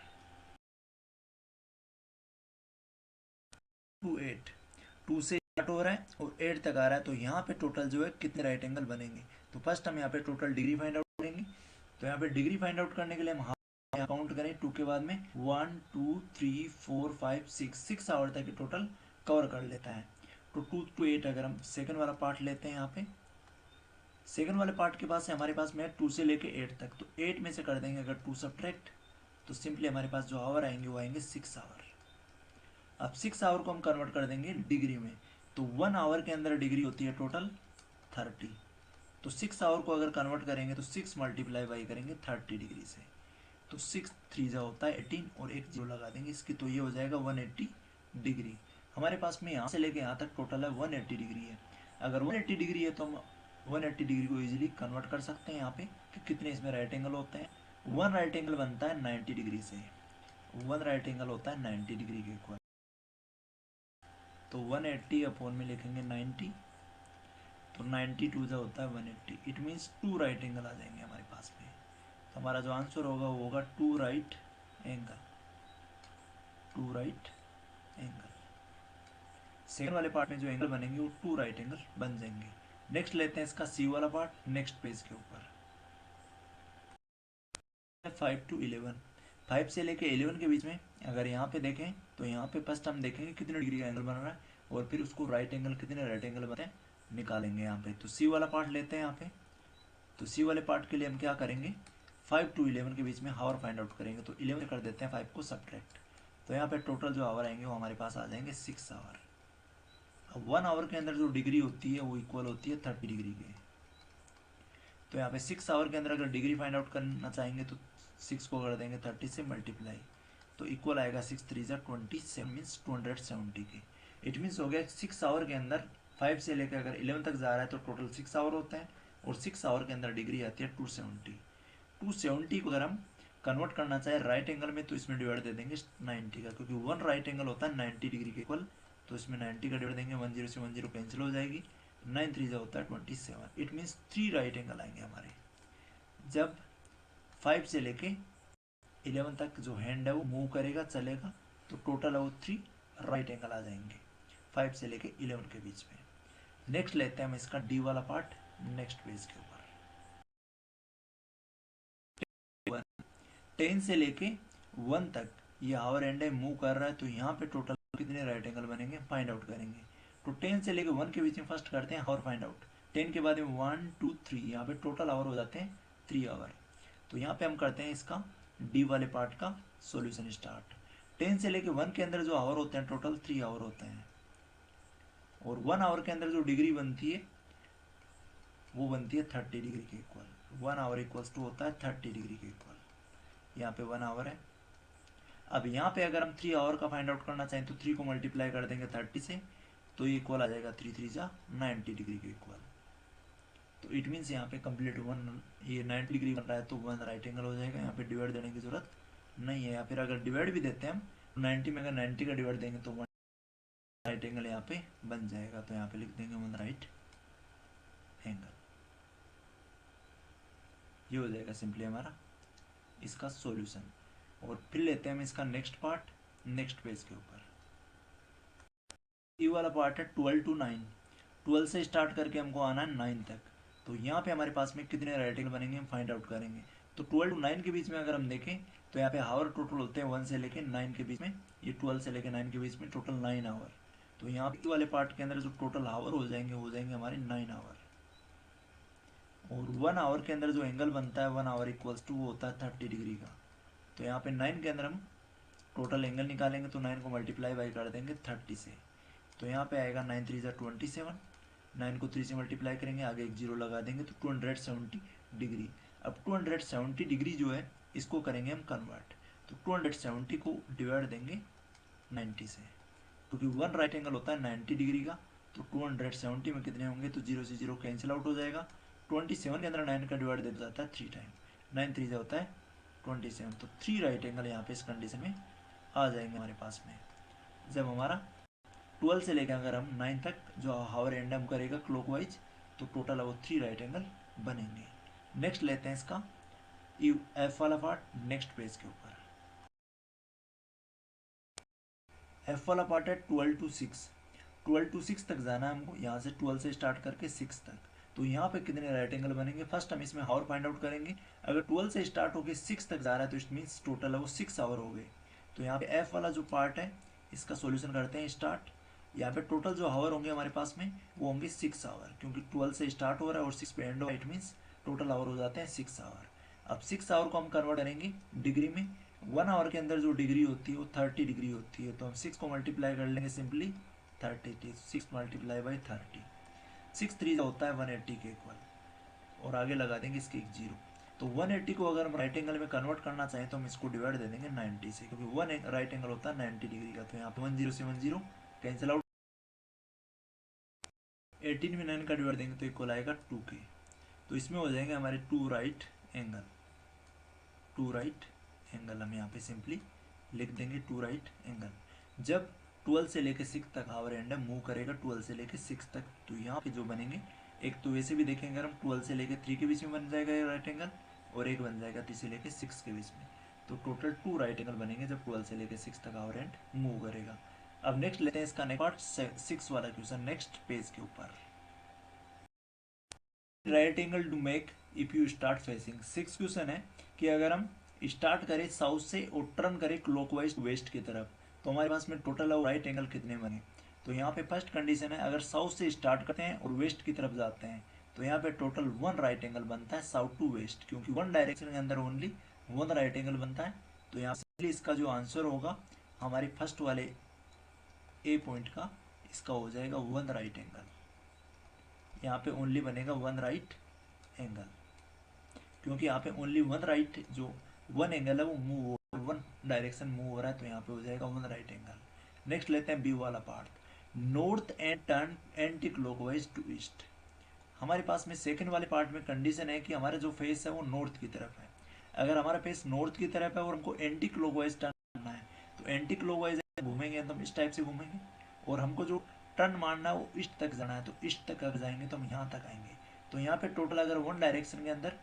2 से स्टार्ट हो रहा है और 8 तक आ रहा है, तो यहाँ पे टोटल जो है कितने राइट एंगल बनेंगे। तो फर्स्ट हम यहाँ पे टोटल डिग्री फाइंड आउट करेंगे। तो यहाँ पे डिग्री फाइंड आउट करने के लिए हम काउंट करें 2 के बाद में 1 2 3 4 5 6 आवर तक टोटल कवर कर लेता है। तो 2 to 8 अगर हम सेकंड वाला पार्ट लेते हैं, यहाँ पे सेकंड वाले पार्ट के पास है हमारे पास में 2 से लेके 8 तक। तो 8 में से कर देंगे अगर 2 सब्ट्रैक्ट, तो सिंपली हमारे पास जो आवर आएंगे वो आएंगे 6 आवर। अब 6 आवर को हम कन्वर्ट कर देंगे डिग्री में। तो 1 आवर के अंदर डिग्री होती है टोटल 30। तो 6 आवर को अगर कन्वर्ट करेंगे तो 6 मल्टीप्लाई बाई करेंगे 30 डिग्री से। तो 6 3 जा होता है 18 और एक जीरो लगा देंगे इसकी, तो ये हो जाएगा 180 डिग्री। हमारे पास में यहाँ से लेके यहाँ तक टोटल है 180 डिग्री है। अगर 180 डिग्री है तो हम 180 डिग्री को इजीली कन्वर्ट कर सकते हैं यहाँ पे कि कितने इसमें राइट एंगल होते हैं। 1 राइट एंगल बनता है 90 डिग्री से, 1 राइट एंगल होता है 90 डिग्री के इक्वल। तो 180 अपॉन में लिखेंगे 90, तो 92 जो होता है 180। इट मीन्स 2 राइट एंगल आ जाएंगे हमारे पास में। तो हमारा जो आंसर होगा वो होगा 2 right angle, 2 right angle. Second वाले पार्ट में जो एंगल बनेंगे वो 2 राइट एंगल बन जाएंगे। नेक्स्ट लेते हैं इसका सी वाला पार्ट नेक्स्ट पेज के ऊपर। 5 to 11, 5 से लेके 11 के बीच में अगर यहाँ पे देखें तो यहाँ पे फर्स्ट हम देखेंगे कितने डिग्री का एंगल बन रहा है और फिर उसको राइट एंगल कितने राइट एंगल बनते हैं निकालेंगे यहाँ पे। तो सी वाला पार्ट लेते हैं यहाँ पे। तो सी वाले पार्ट के लिए हम क्या करेंगे, 5 to 11 के बीच में हावर फाइंड आउट करेंगे। तो 11 कर देते हैं 5 को सब्ट्रैक्ट, तो यहाँ पे टोटल जो आवर आएंगे वो हमारे पास आ जाएंगे 6 आवर। अब 1 आवर के अंदर जो डिग्री होती है वो इक्वल होती है 30 डिग्री के। तो यहाँ पे 6 आवर के अंदर अगर डिग्री फाइंड आउट करना चाहेंगे तो 6 को कर देंगे 30 से मल्टीप्लाई, तो इक्वल आएगा 6 3 जा 27 मीन्स 270 के। इट मीन्स हो गया 6 आवर के अंदर 5 से लेकर अगर 11 तक जा रहा है तो टोटल 6 आवर होते हैं और 6 आवर के अंदर डिग्री आती है 270। 270 को अगर हम कन्वर्ट करना चाहे राइट एंगल में तो इसमें डिवाइड दे देंगे 90 का, क्योंकि 1 राइट एंगल होता है 90 डिग्री के इक्वल। तो इसमें 90 का डिवाइड देंगे, 10 से 10 कैंसिल हो जाएगी, 9 3 होता है 27। इट मीन्स 3 राइट एंगल आएंगे हमारे। जब 5 से लेके 11 तक जो हैंड है वो मूव करेगा चलेगा तो टोटल है वो 3 राइट एंगल आ जाएंगे 5 से लेके 11 के बीच में। नेक्स्ट लेते हैं हम इसका डी वाला पार्ट नेक्स्ट पेज के ऊपर। 10 से लेके 1 तक ये आवर एंड है मूव कर रहा है, तो यहाँ पे टोटल कितने राइट एंगल बनेंगे फाइंड आउट करेंगे। तो 10 से लेके 1 के बीच में फर्स्ट करते हैं आवर फाइंड आउट। 10 के बाद में 1 2 3 यहाँ पे टोटल आवर हो जाते हैं 3 आवर। तो यहाँ पे हम करते हैं इसका डी वाले पार्ट का सॉल्यूशन स्टार्ट। 10 से लेके 1 के अंदर जो आवर होते हैं टोटल 3 आवर होते हैं और 1 आवर के अंदर जो डिग्री बनती है वो बनती है 30 डिग्री के इक्वल। 1 आवर इक्वल्स टू होता है 30 डिग्री के इक्वल। यहाँ पे 1 आवर है। अब यहाँ पे अगर हम 3 आवर का फाइंड आउट करना चाहें तो 3 को मल्टीप्लाई कर देंगे 30 से, तो ये इक्वल आ जाएगा 3 3 जा 90 डिग्री के इक्वल। तो इट मीन्स यहाँ पे कंप्लीट 1 ये 90 डिग्री बन रहा है तो 1 राइट एंगल हो जाएगा। यहाँ पे डिवाइड देने की जरूरत नहीं है, या फिर अगर डिवाइड भी देते हैं हम 90 में अगर 90 का डिवाइड देंगे तो 1 राइट एंगल यहाँ पे बन जाएगा। तो यहाँ पे लिख देंगे 1 राइट एंगल। ये हो जाएगा सिंपली हमारा इसका सॉल्यूशन। और फिर लेते हैं हम इसका नेक्स्ट पार्ट नेक्स्ट पेज के ऊपर। ये वाला पार्ट है 12 to 9। 12 से स्टार्ट करके हमको आना है 9 तक। तो यहाँ पे हमारे पास में कितने राइट एंगल बनेंगे हम फाइंड आउट करेंगे। तो 12 to 9 के बीच में अगर हम देखें तो यहाँ पे आवर टोटल होते हैं 1 से लेके 9 के बीच में, ये 12 से लेके 9 के बीच में टोटल 9 आवर। तो यहाँ पे वाले पार्ट के अंदर जो टोटल आवर हो जाएंगे हमारे 9 आवर। और 1 आवर के अंदर जो एंगल बनता है 1 आवर इक्वल्स टू वो होता है 30 डिग्री का। तो यहाँ पे 9 के अंदर हम टोटल एंगल निकालेंगे तो 9 को मल्टीप्लाई बाई कर देंगे 30 से। तो यहाँ पे आएगा 9 3 जा 27, 9 को 3 से मल्टीप्लाई करेंगे, आगे एक जीरो लगा देंगे तो 270 डिग्री। अब 270 डिग्री जो है इसको करेंगे हम कन्वर्ट, तो 270 को डिवाइड देंगे 90 से, क्योंकि वन राइट एंगल होता है 90 डिग्री का। तो 270 में कितने होंगे, तो 0 से 0 कैंसिल आउट हो जाएगा। 27 के अंदर 9 का डिवाइड दे जाता है 3 टाइम, 9 3 होता है 27। तो 3 राइट एंगल यहाँ पे इस कंडीशन में आ जाएंगे हमारे पास में। जब हमारा 12 से लेकर अगर हम 9 तक जो हावर एंड हम करेगा क्लॉकवाइज, तो टोटल वो 3 राइट एंगल बनेंगे। नेक्स्ट लेते हैं इसका एफ वाला पार्ट नेक्स्ट पेज के ऊपर। एफ वाला पार्ट है 12 to 6, 12 to 6 तक जाना है हमको, यहाँ से 12 से स्टार्ट करके 6 तक। तो यहाँ पे कितने राइट एंगल बनेंगे, फर्स्ट हम इसमें हावर फाइंड आउट करेंगे। अगर 12 से स्टार्ट होकर 6 तक जा रहा है तो इट मीन्स टोटल है वो 6 आवर हो गए। तो यहाँ पे एफ वाला जो पार्ट है इसका सॉल्यूशन करते हैं स्टार्ट। यहाँ पे टोटल जो हावर होंगे हमारे पास में वो होंगे 6 आवर, क्योंकि 12 से स्टार्ट हो रहा है और 6 पे एंड हो रहा है, इट मीन्स टोटल आवर हो जाते हैं 6 आवर। अब 6 आवर को हम कन्वर्ट करेंगे डिग्री में। 1 आवर के अंदर जो डिग्री होती है वो 30 डिग्री होती है, तो हम 6 को मल्टीप्लाई कर लेंगे सिंपली 30, 6 मल्टीप्लाई बाई 30, 6 3 होता है 180 के इक्वल, और आगे लगा देंगे इसके एक जीरो। तो 180 को अगर हम राइट एंगल में कन्वर्ट करना चाहें तो हम इसको डिवाइड दे देंगे 90 से, क्योंकि 1 राइट एंगल होता है 90 डिग्री का। तो यहाँ पे 10 से 10 कैंसिल आउट, 18 में 9 का डिवाइड देंगे तो इक्वल आएगा 2 के। तो इसमें हो जाएंगे हमारे 2 राइट एंगल, 2 राइट एंगल हम यहाँ पे सिंपली लिख देंगे 2 राइट एंगल। जब 12 से लेके 6 तक आवर एंड मूव करेगा 12 से लेके 6 तक, तो यहाँ पे जो बनेंगे एक तो वैसे भी देखेंगे हम 12 से लेके 3 के बीच में बन जाएगा ये राइट एंगल, और एक बन जाएगा 3 से लेके 6 के बीच में। तो टोटल 2 राइट एंगल बनेंगे जब 12 से लेके 6 तक आवर एंड मूव करेगा। अब नेक्स्ट लेते हैं इसका नेक्स्ट पार्ट 6 वाला क्वेश्चन नेक्स्ट पेज के ऊपर। Right angle to make if you start facing, 6 question है कि अगर हम स्टार्ट करें साउथ से और टर्न करें क्लॉकवाइज वेस्ट की तरफ, तो हमारे पास में टोटल राइट एंगल कितने बने। तो यहाँ पे फर्स्ट कंडीशन है अगर साउथ से स्टार्ट करते हैं और वेस्ट की तरफ जाते हैं तो यहाँ पे टोटल 1 राइट एंगल बनता है साउथ टू वेस्ट, क्योंकि 1 डायरेक्शन के अंदर ओनली 1 राइट एंगल बनता है। तो यहाँ से इसका जो आंसर होगा हमारे फर्स्ट वाले ए पॉइंट का, इसका हो जाएगा 1 राइट एंगल। यहाँ पे ओनली बनेगा 1 राइट एंगल, क्योंकि यहाँ पे ओनली 1 राइट जो 1 एंगल है वो मूव हो, 1 डायरेक्शन मूव हो रहा है, तो यहाँ पे हो जाएगा 1 राइट एंगल। नेक्स्ट लेते हैं बी वाला part, north and turn anti clockwise to east. हमारे पास में सेकंड वाले पार्ट में कंडीशन है कि हमारा जो फेस है वो नॉर्थ की तरफ है। अगर हमारा फेस नॉर्थ की तरफ है और हमको एंटी क्लॉकवाइज टर्न करना है तो एंटी क्लॉकवाइज घूमेंगे तो हम इस टाइप से घूमेंगे, और हमको जो टर्न मारना है वो ईस्ट तक जाना है तो ईस्ट तक अगर जाएंगे तो हम यहाँ तक आएंगे। तो यहाँ पे टोटल अगर 1 डायरेक्शन के अंदर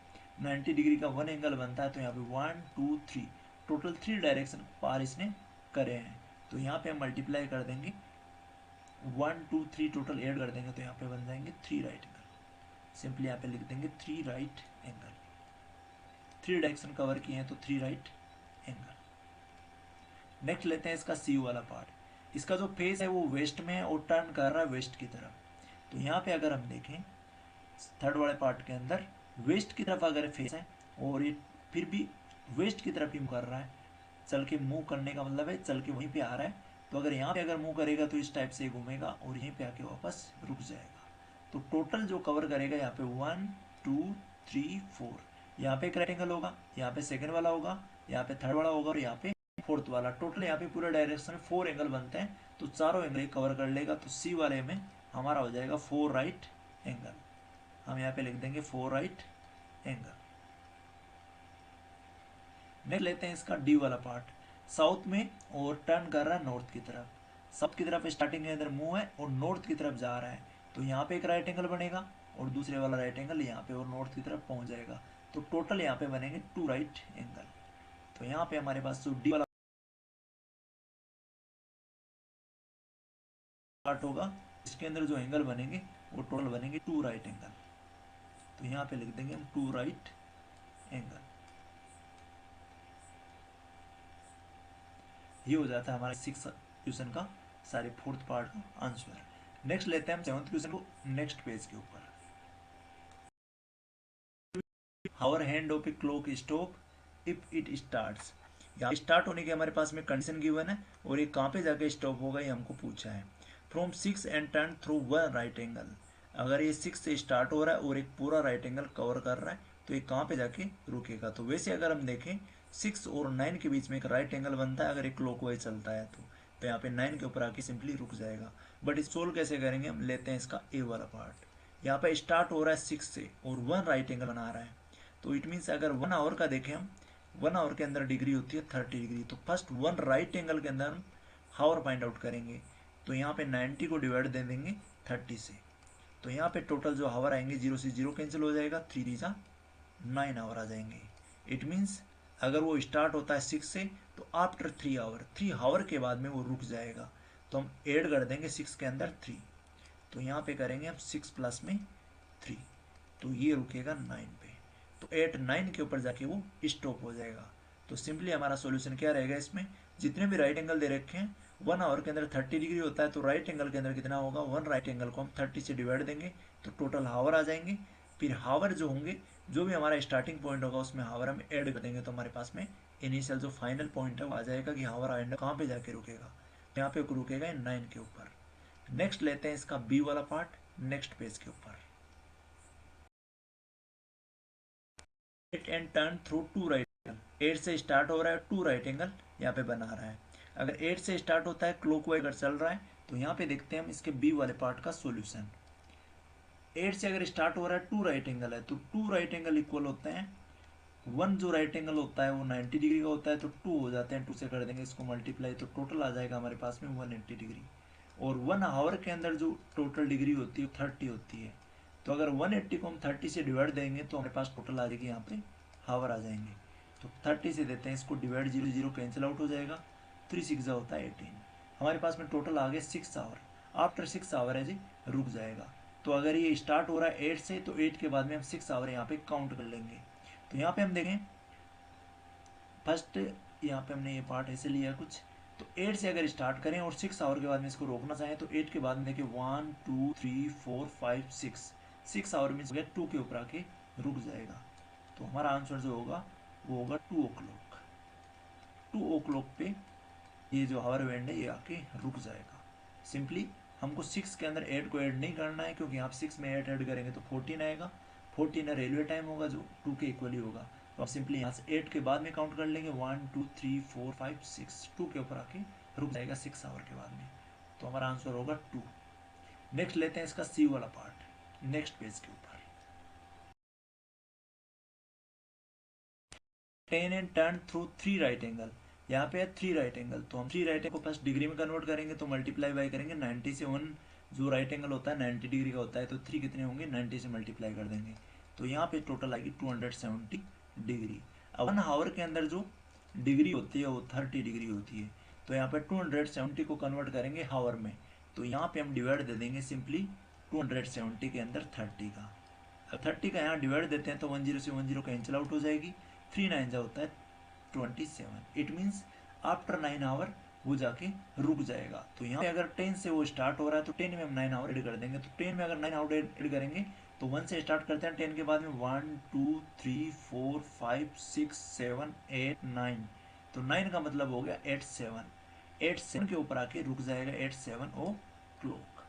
90 डिग्री का 1 एंगल बनता है, तो यहाँ पे 1 2 3 टोटल 3 डायरेक्शन पार इसने करे हैं। तो यहाँ पे हम मल्टीप्लाई कर देंगे 1 2 3 टोटल ऐड कर देंगे तो यहाँ पे बन जाएंगे 3 राइट एंगल। सिंपली यहाँ पे लिख देंगे 3 राइट एंगल, 3 डायरेक्शन कवर किए हैं तो 3 राइट एंगल। नेक्स्ट लेते हैं इसका सी वाला पार्ट, इसका जो फेस है वो वेस्ट में है और टर्न कर रहा है वेस्ट की तरफ। तो यहाँ पे अगर हम देखें थर्ड वाले पार्ट के अंदर वेस्ट की तरफ अगर फेस है और ये फिर भी वेस्ट की तरफ ही कर रहा है, चल के मूव करने का मतलब है चल के वहीं पे आ रहा है, तो अगर यहाँ पे अगर मूव करेगा तो इस टाइप से घूमेगा और यहीं पे आके वापस रुक जाएगा। तो टोटल जो कवर करेगा यहाँ पे 1 2 3 4, यहाँ पे एक राइट एंगल होगा, यहाँ पे सेकंड वाला होगा, यहाँ पे थर्ड वाला होगा और यहाँ पे फोर्थ वाला। टोटल यहाँ पे पूरे डायरेक्शन में 4 एंगल बनते हैं, तो चारों एंगल कवर कर लेगा। तो सी वाले में हमारा हो जाएगा 4 राइट एंगल, हम यहाँ पे लिख देंगे 4 राइट एंगल। नेक्स्ट लेते हैं इसका डी वाला पार्ट, साउथ में और टर्न कर रहा है नॉर्थ की तरफ, साउथ की तरफ स्टार्टिंग के अंदर मूव है और नॉर्थ की तरफ जा रहा है, तो यहाँ पे एक राइट एंगल बनेगा और दूसरे वाला राइट एंगल यहाँ पे और नॉर्थ की तरफ पहुंच जाएगा। तो टोटल यहाँ पे बनेंगे 2 राइट एंगल। तो यहाँ पे हमारे पास जो डी वाला पार्ट होगा इसके अंदर जो एंगल बनेंगे वो टोटल बनेंगे 2 राइट एंगल। तो यहाँ पे लिख देंगे हम 2 राइट एंगल। ये हो जाता है हमारा 6 क्वेश्चन का सारे 4th पार्ट का आंसर। नेक्स्ट लेते हैं हम 7th क्वेश्चन को नेक्स्ट पेज के ऊपर। Hour hand of a clock stop if it starts. यहाँ स्टार्ट होने की हमारे पास में कंडीशन गिवन है और ये कहाँ पे जाके स्टॉप होगा ये हमको पूछा है। From 6 and turn through one right angle. अगर ये 6 से स्टार्ट हो रहा है और एक पूरा राइट एंगल कवर कर रहा है तो ये कहाँ पे जाके रुकेगा। तो वैसे अगर हम देखें 6 और 9 के बीच में एक राइट एंगल बनता है अगर एक क्लॉकवाइज चलता है तो यहाँ पे 9 के ऊपर आके सिंपली रुक जाएगा। बट इस सोल्व कैसे करेंगे, हम लेते हैं इसका ए वाला पार्ट। यहाँ पे स्टार्ट हो रहा है 6 से और 1 राइट एंगल बना रहा है तो इट मीन्स अगर 1 आवर का देखें हम 1 आवर के अंदर डिग्री होती है 30 डिग्री। तो फर्स्ट 1 राइट एंगल के अंदर हम हावर फाइंड आउट करेंगे। तो यहाँ पे 90 को डिवाइड दे देंगे 30 से। तो यहाँ पे टोटल जो हावर आएंगे 0 से 0 कैंसिल हो जाएगा, 3 3 9 आवर आ जाएंगे। इट मीन्स अगर वो स्टार्ट होता है 6 से तो आफ्टर 3 आवर के बाद में वो रुक जाएगा। तो हम ऐड कर देंगे 6 के अंदर 3। तो यहाँ पे करेंगे हम 6 प्लस में 3 तो ये रुकेगा 9 पे। तो 8 9 के ऊपर जाके वो स्टॉप हो जाएगा। तो सिंपली हमारा सॉल्यूशन क्या रहेगा, इसमें जितने भी राइट एंगल दे रखे हैं 1 आवर के अंदर 30 डिग्री होता है तो राइट एंगल के अंदर कितना होगा, 1 राइट एंगल को हम 30 से डिवाइड देंगे तो टोटल हावर आ जाएंगे। फिर हावर जो होंगे जो भी हमारा स्टार्टिंग पॉइंट होगा उसमें हावर हम ऐड कर देंगे तो हमारे पास में इनिशियल जो फाइनल पॉइंट है वो आ जाएगा कि हावर एंड कहाँ पे जाके रुकेगा। तो यहाँ पे रुकेगा 9 के ऊपर। नेक्स्ट लेते हैं इसका बी वाला पार्ट नेक्स्ट पेज के ऊपर। 8 and turn through 2 right angle. 8 से स्टार्ट हो रहा है 2 राइट एंगल यहाँ पे बना रहा है। अगर 8 से स्टार्ट होता है क्लॉकवाइज अगर चल रहा है तो यहाँ पे देखते हैं हम इसके बी वाले पार्ट का सॉल्यूशन। 8 से अगर स्टार्ट हो रहा है 2 राइट एंगल है तो 2 राइट एंगल इक्वल होते हैं 1 जो राइट एंगल होता है वो 90 डिग्री का होता है तो 2 हो जाते हैं, 2 से कर देंगे इसको मल्टीप्लाई तो टोटल आ जाएगा हमारे पास में 180 डिग्री। और 1 आवर के अंदर जो टोटल डिग्री होती है 30 होती है। तो अगर 180 को हम 30 से डिवाइड देंगे तो हमारे पास टोटल आ जाएगी यहाँ पे हावर आ जाएंगे। तो 30 से देते हैं इसको डिवाइड, 0 0 कैंसिल आउट हो जाएगा, 3 6 होता है 18। हमारे पास में टोटल आ गया 6 आवर। आफ्टर 6 आवर है जी रुक जाएगा। तो अगर ये स्टार्ट हो रहा है 8 से तो 8 के बाद में हम 6 आवर यहाँ पे काउंट कर लेंगे। तो यहाँ पे हम देखें फर्स्ट यहाँ पे हमने ये पार्ट ऐसे लिया कुछ। तो 8 से अगर स्टार्ट करें और 6 आवर के बाद में इसको रोकना चाहें तो 8 के बाद में देखिए 1 2 3 4 5 6 आवर में 2 के ऊपर आके रुक जाएगा। तो हमारा आंसर जो होगा वो होगा 2 ओ क्लॉक। 2 ओ क्लॉक पे ये जो हावर बैंड है ये आके रुक जाएगा। सिंपली हमको 6 के अंदर 8 को ऐड नहीं करना है क्योंकि यहाँ 6 में 8 ऐड करेंगे तो 14 आएगा। 14 रेलवे टाइम होगा जो 2 के इक्वली होगा। तो आप सिंपली यहाँ से 8 के बाद में काउंट कर लेंगे 1 2 3 4 5 6 2 के ऊपर आके रुक जाएगा 6 आवर के बाद में। तो हमारा आंसर होगा 2। नेक्स्ट लेते हैं इसका सी वाला पार्ट नेक्स्ट पेज के ऊपर। 10 and turn through 3 right angle. यहाँ पे है 3 राइट एंगल तो हम 3 राइट एंगल को फर्स्ट डिग्री में कन्वर्ट करेंगे तो मल्टीप्लाई बाई करेंगे 90 से 1 जो राइट एंगल होता है 90 डिग्री का होता है तो 3 कितने होंगे 90 से मल्टीप्लाई कर देंगे तो यहाँ पे टोटल आएगी 270 डिग्री। अब 1 आवर के अंदर जो डिग्री होती है वो 30 डिग्री होती है तो यहाँ पे 270 को कन्वर्ट करेंगे हावर में। तो यहाँ पे हम डिवाइड दे देंगे सिंपली 270 के अंदर 30 का। अब 30 का यहाँ डिवाइड देते हैं तो 10 से 10 कैंसिल आउट हो जाएगी, 3 9 जा होता है 27। इट मीन्स आफ्टर 9 आवर वो जाके रुक जाएगा। तो यहाँ पे अगर 10 से वो स्टार्ट हो रहा है तो 10 में हम 9 आवर ऐड कर देंगे। तो 10 में अगर 9 आवर ऐड करेंगे तो 1 से स्टार्ट करते हैं 10 के बाद में 1 2 3 4 5 6 7 8 9। तो 9 का मतलब हो गया 8 7 के ऊपर आके रुक जाएगा 8 7 ओ क्लॉक।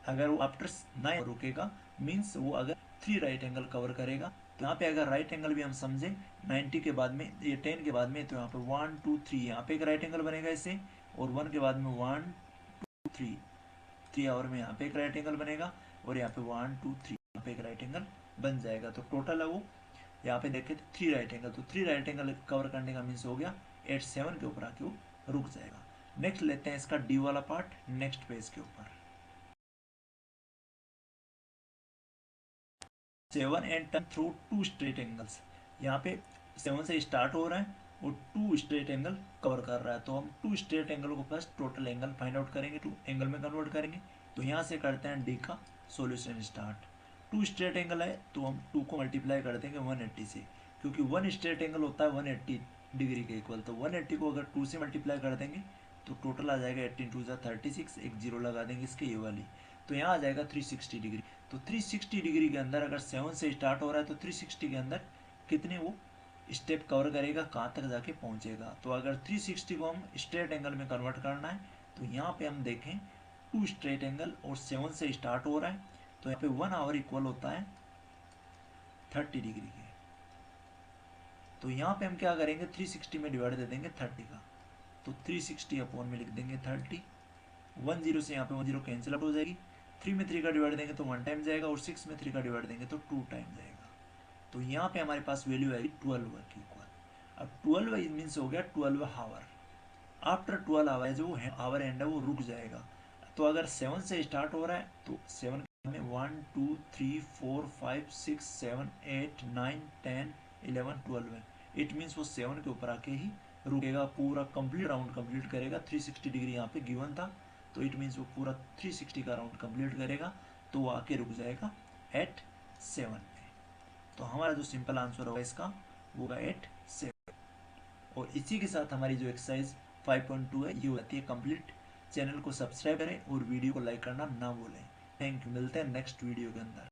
अगर वो आफ्टर 9 रुकेगा मीन्स वो अगर 3 राइट एंगल कवर करेगा। तो यहाँ पे अगर राइट एंगल भी हम समझे 90 के बाद में ये 10 के बाद में तो यहाँ पे 1 2 3 यहाँ पे एक राइट एंगल बनेगा इसे और 1 के बाद में 1 2 3 आवर में यहाँ पे एक राइट एंगल बनेगा और यहाँ पे 1 2 3 यहाँ पे एक राइट एंगल बन जाएगा। तो टोटल है वो यहाँ पे देखे तो 3 राइट एंगल। तो 3 राइट एंगल कवर करने का मीन्स हो गया 8 7 के ऊपर आके वो रुक जाएगा। नेक्स्ट लेते हैं इसका डी वाला पार्ट नेक्स्ट पेज के ऊपर। 7 and turn through 2 straight angles. यहाँ पे 7 से स्टार्ट हो रहा है और 2 स्ट्रेट एंगल कवर कर रहा है। तो हम 2 स्ट्रेट एंगल को first total angle find out करेंगे, 2 एंगल में कन्वर्ट करेंगे। तो यहाँ से करते हैं डी का सॉल्यूशन स्टार्ट। 2 स्ट्रेट एंगल है तो हम 2 को मल्टीप्लाई कर देंगे 180 से क्योंकि 1 स्ट्रेट एंगल होता है 180 डिग्री के इक्वल। तो 180 को अगर 2 से मल्टीप्लाई कर देंगे तो टोटल आ जाएगा 18 2 36, एक जीरो लगा देंगे इसके ये वाली, तो यहाँ आ जाएगा 360 डिग्री। तो 360 डिग्री के अंदर अगर 7 से स्टार्ट हो रहा है तो 360 के अंदर कितने वो स्टेप कवर करेगा, कहाँ तक जाके पहुँचेगा। तो अगर 360 को हम स्ट्रेट एंगल में कन्वर्ट करना है तो यहाँ पे हम देखें 2 स्ट्रेट एंगल और 7 से स्टार्ट हो रहा है, तो यहाँ पे 1 आवर इक्वल होता है 30 डिग्री के। तो यहाँ पे हम क्या करेंगे, 360 में डिवाइड दे देंगे 30 का, तो 360 अपॉन में लिख देंगे 30। 1 0 से यहाँ पे 1 0 कैंसिल आउट हो जाएगी। 3 में 3 का डिवाइड देंगे तो 1 टाइम जाएगा, और 6 में 3 का डिवाइड देंगे तो 2 टाइम जाएगा। तो यहाँ पे हमारे पास वैल्यू आएगी 12 की इक्वल। अब 12 मीन्स हो गया 12 आवर। आफ्टर 12 आवर जो है आवर एंड है वो रुक जाएगा। तो अगर 7 से स्टार्ट हो रहा है तो 7 में 1 2 3 4 5 6 7 8 9 10 11 12 है। इट मीन्स वो 7 के ऊपर आके ही रुकेगा, पूरा कंप्लीट राउंड कंप्लीट करेगा। 360 डिग्री यहाँ पे गिवन था, तो इट मीन्स वो पूरा 360 का राउंड कंप्लीट करेगा, तो वो आके रुक जाएगा एट 7 पे। तो हमारा जो सिंपल आंसर होगा इसका वो होगा एट 7। और इसी के साथ हमारी जो एक्सरसाइज 5.2 है ये होती है कंप्लीट। चैनल को सब्सक्राइब करें और वीडियो को लाइक करना ना भूलें। थैंक यू, मिलते हैं नेक्स्ट वीडियो के अंदर।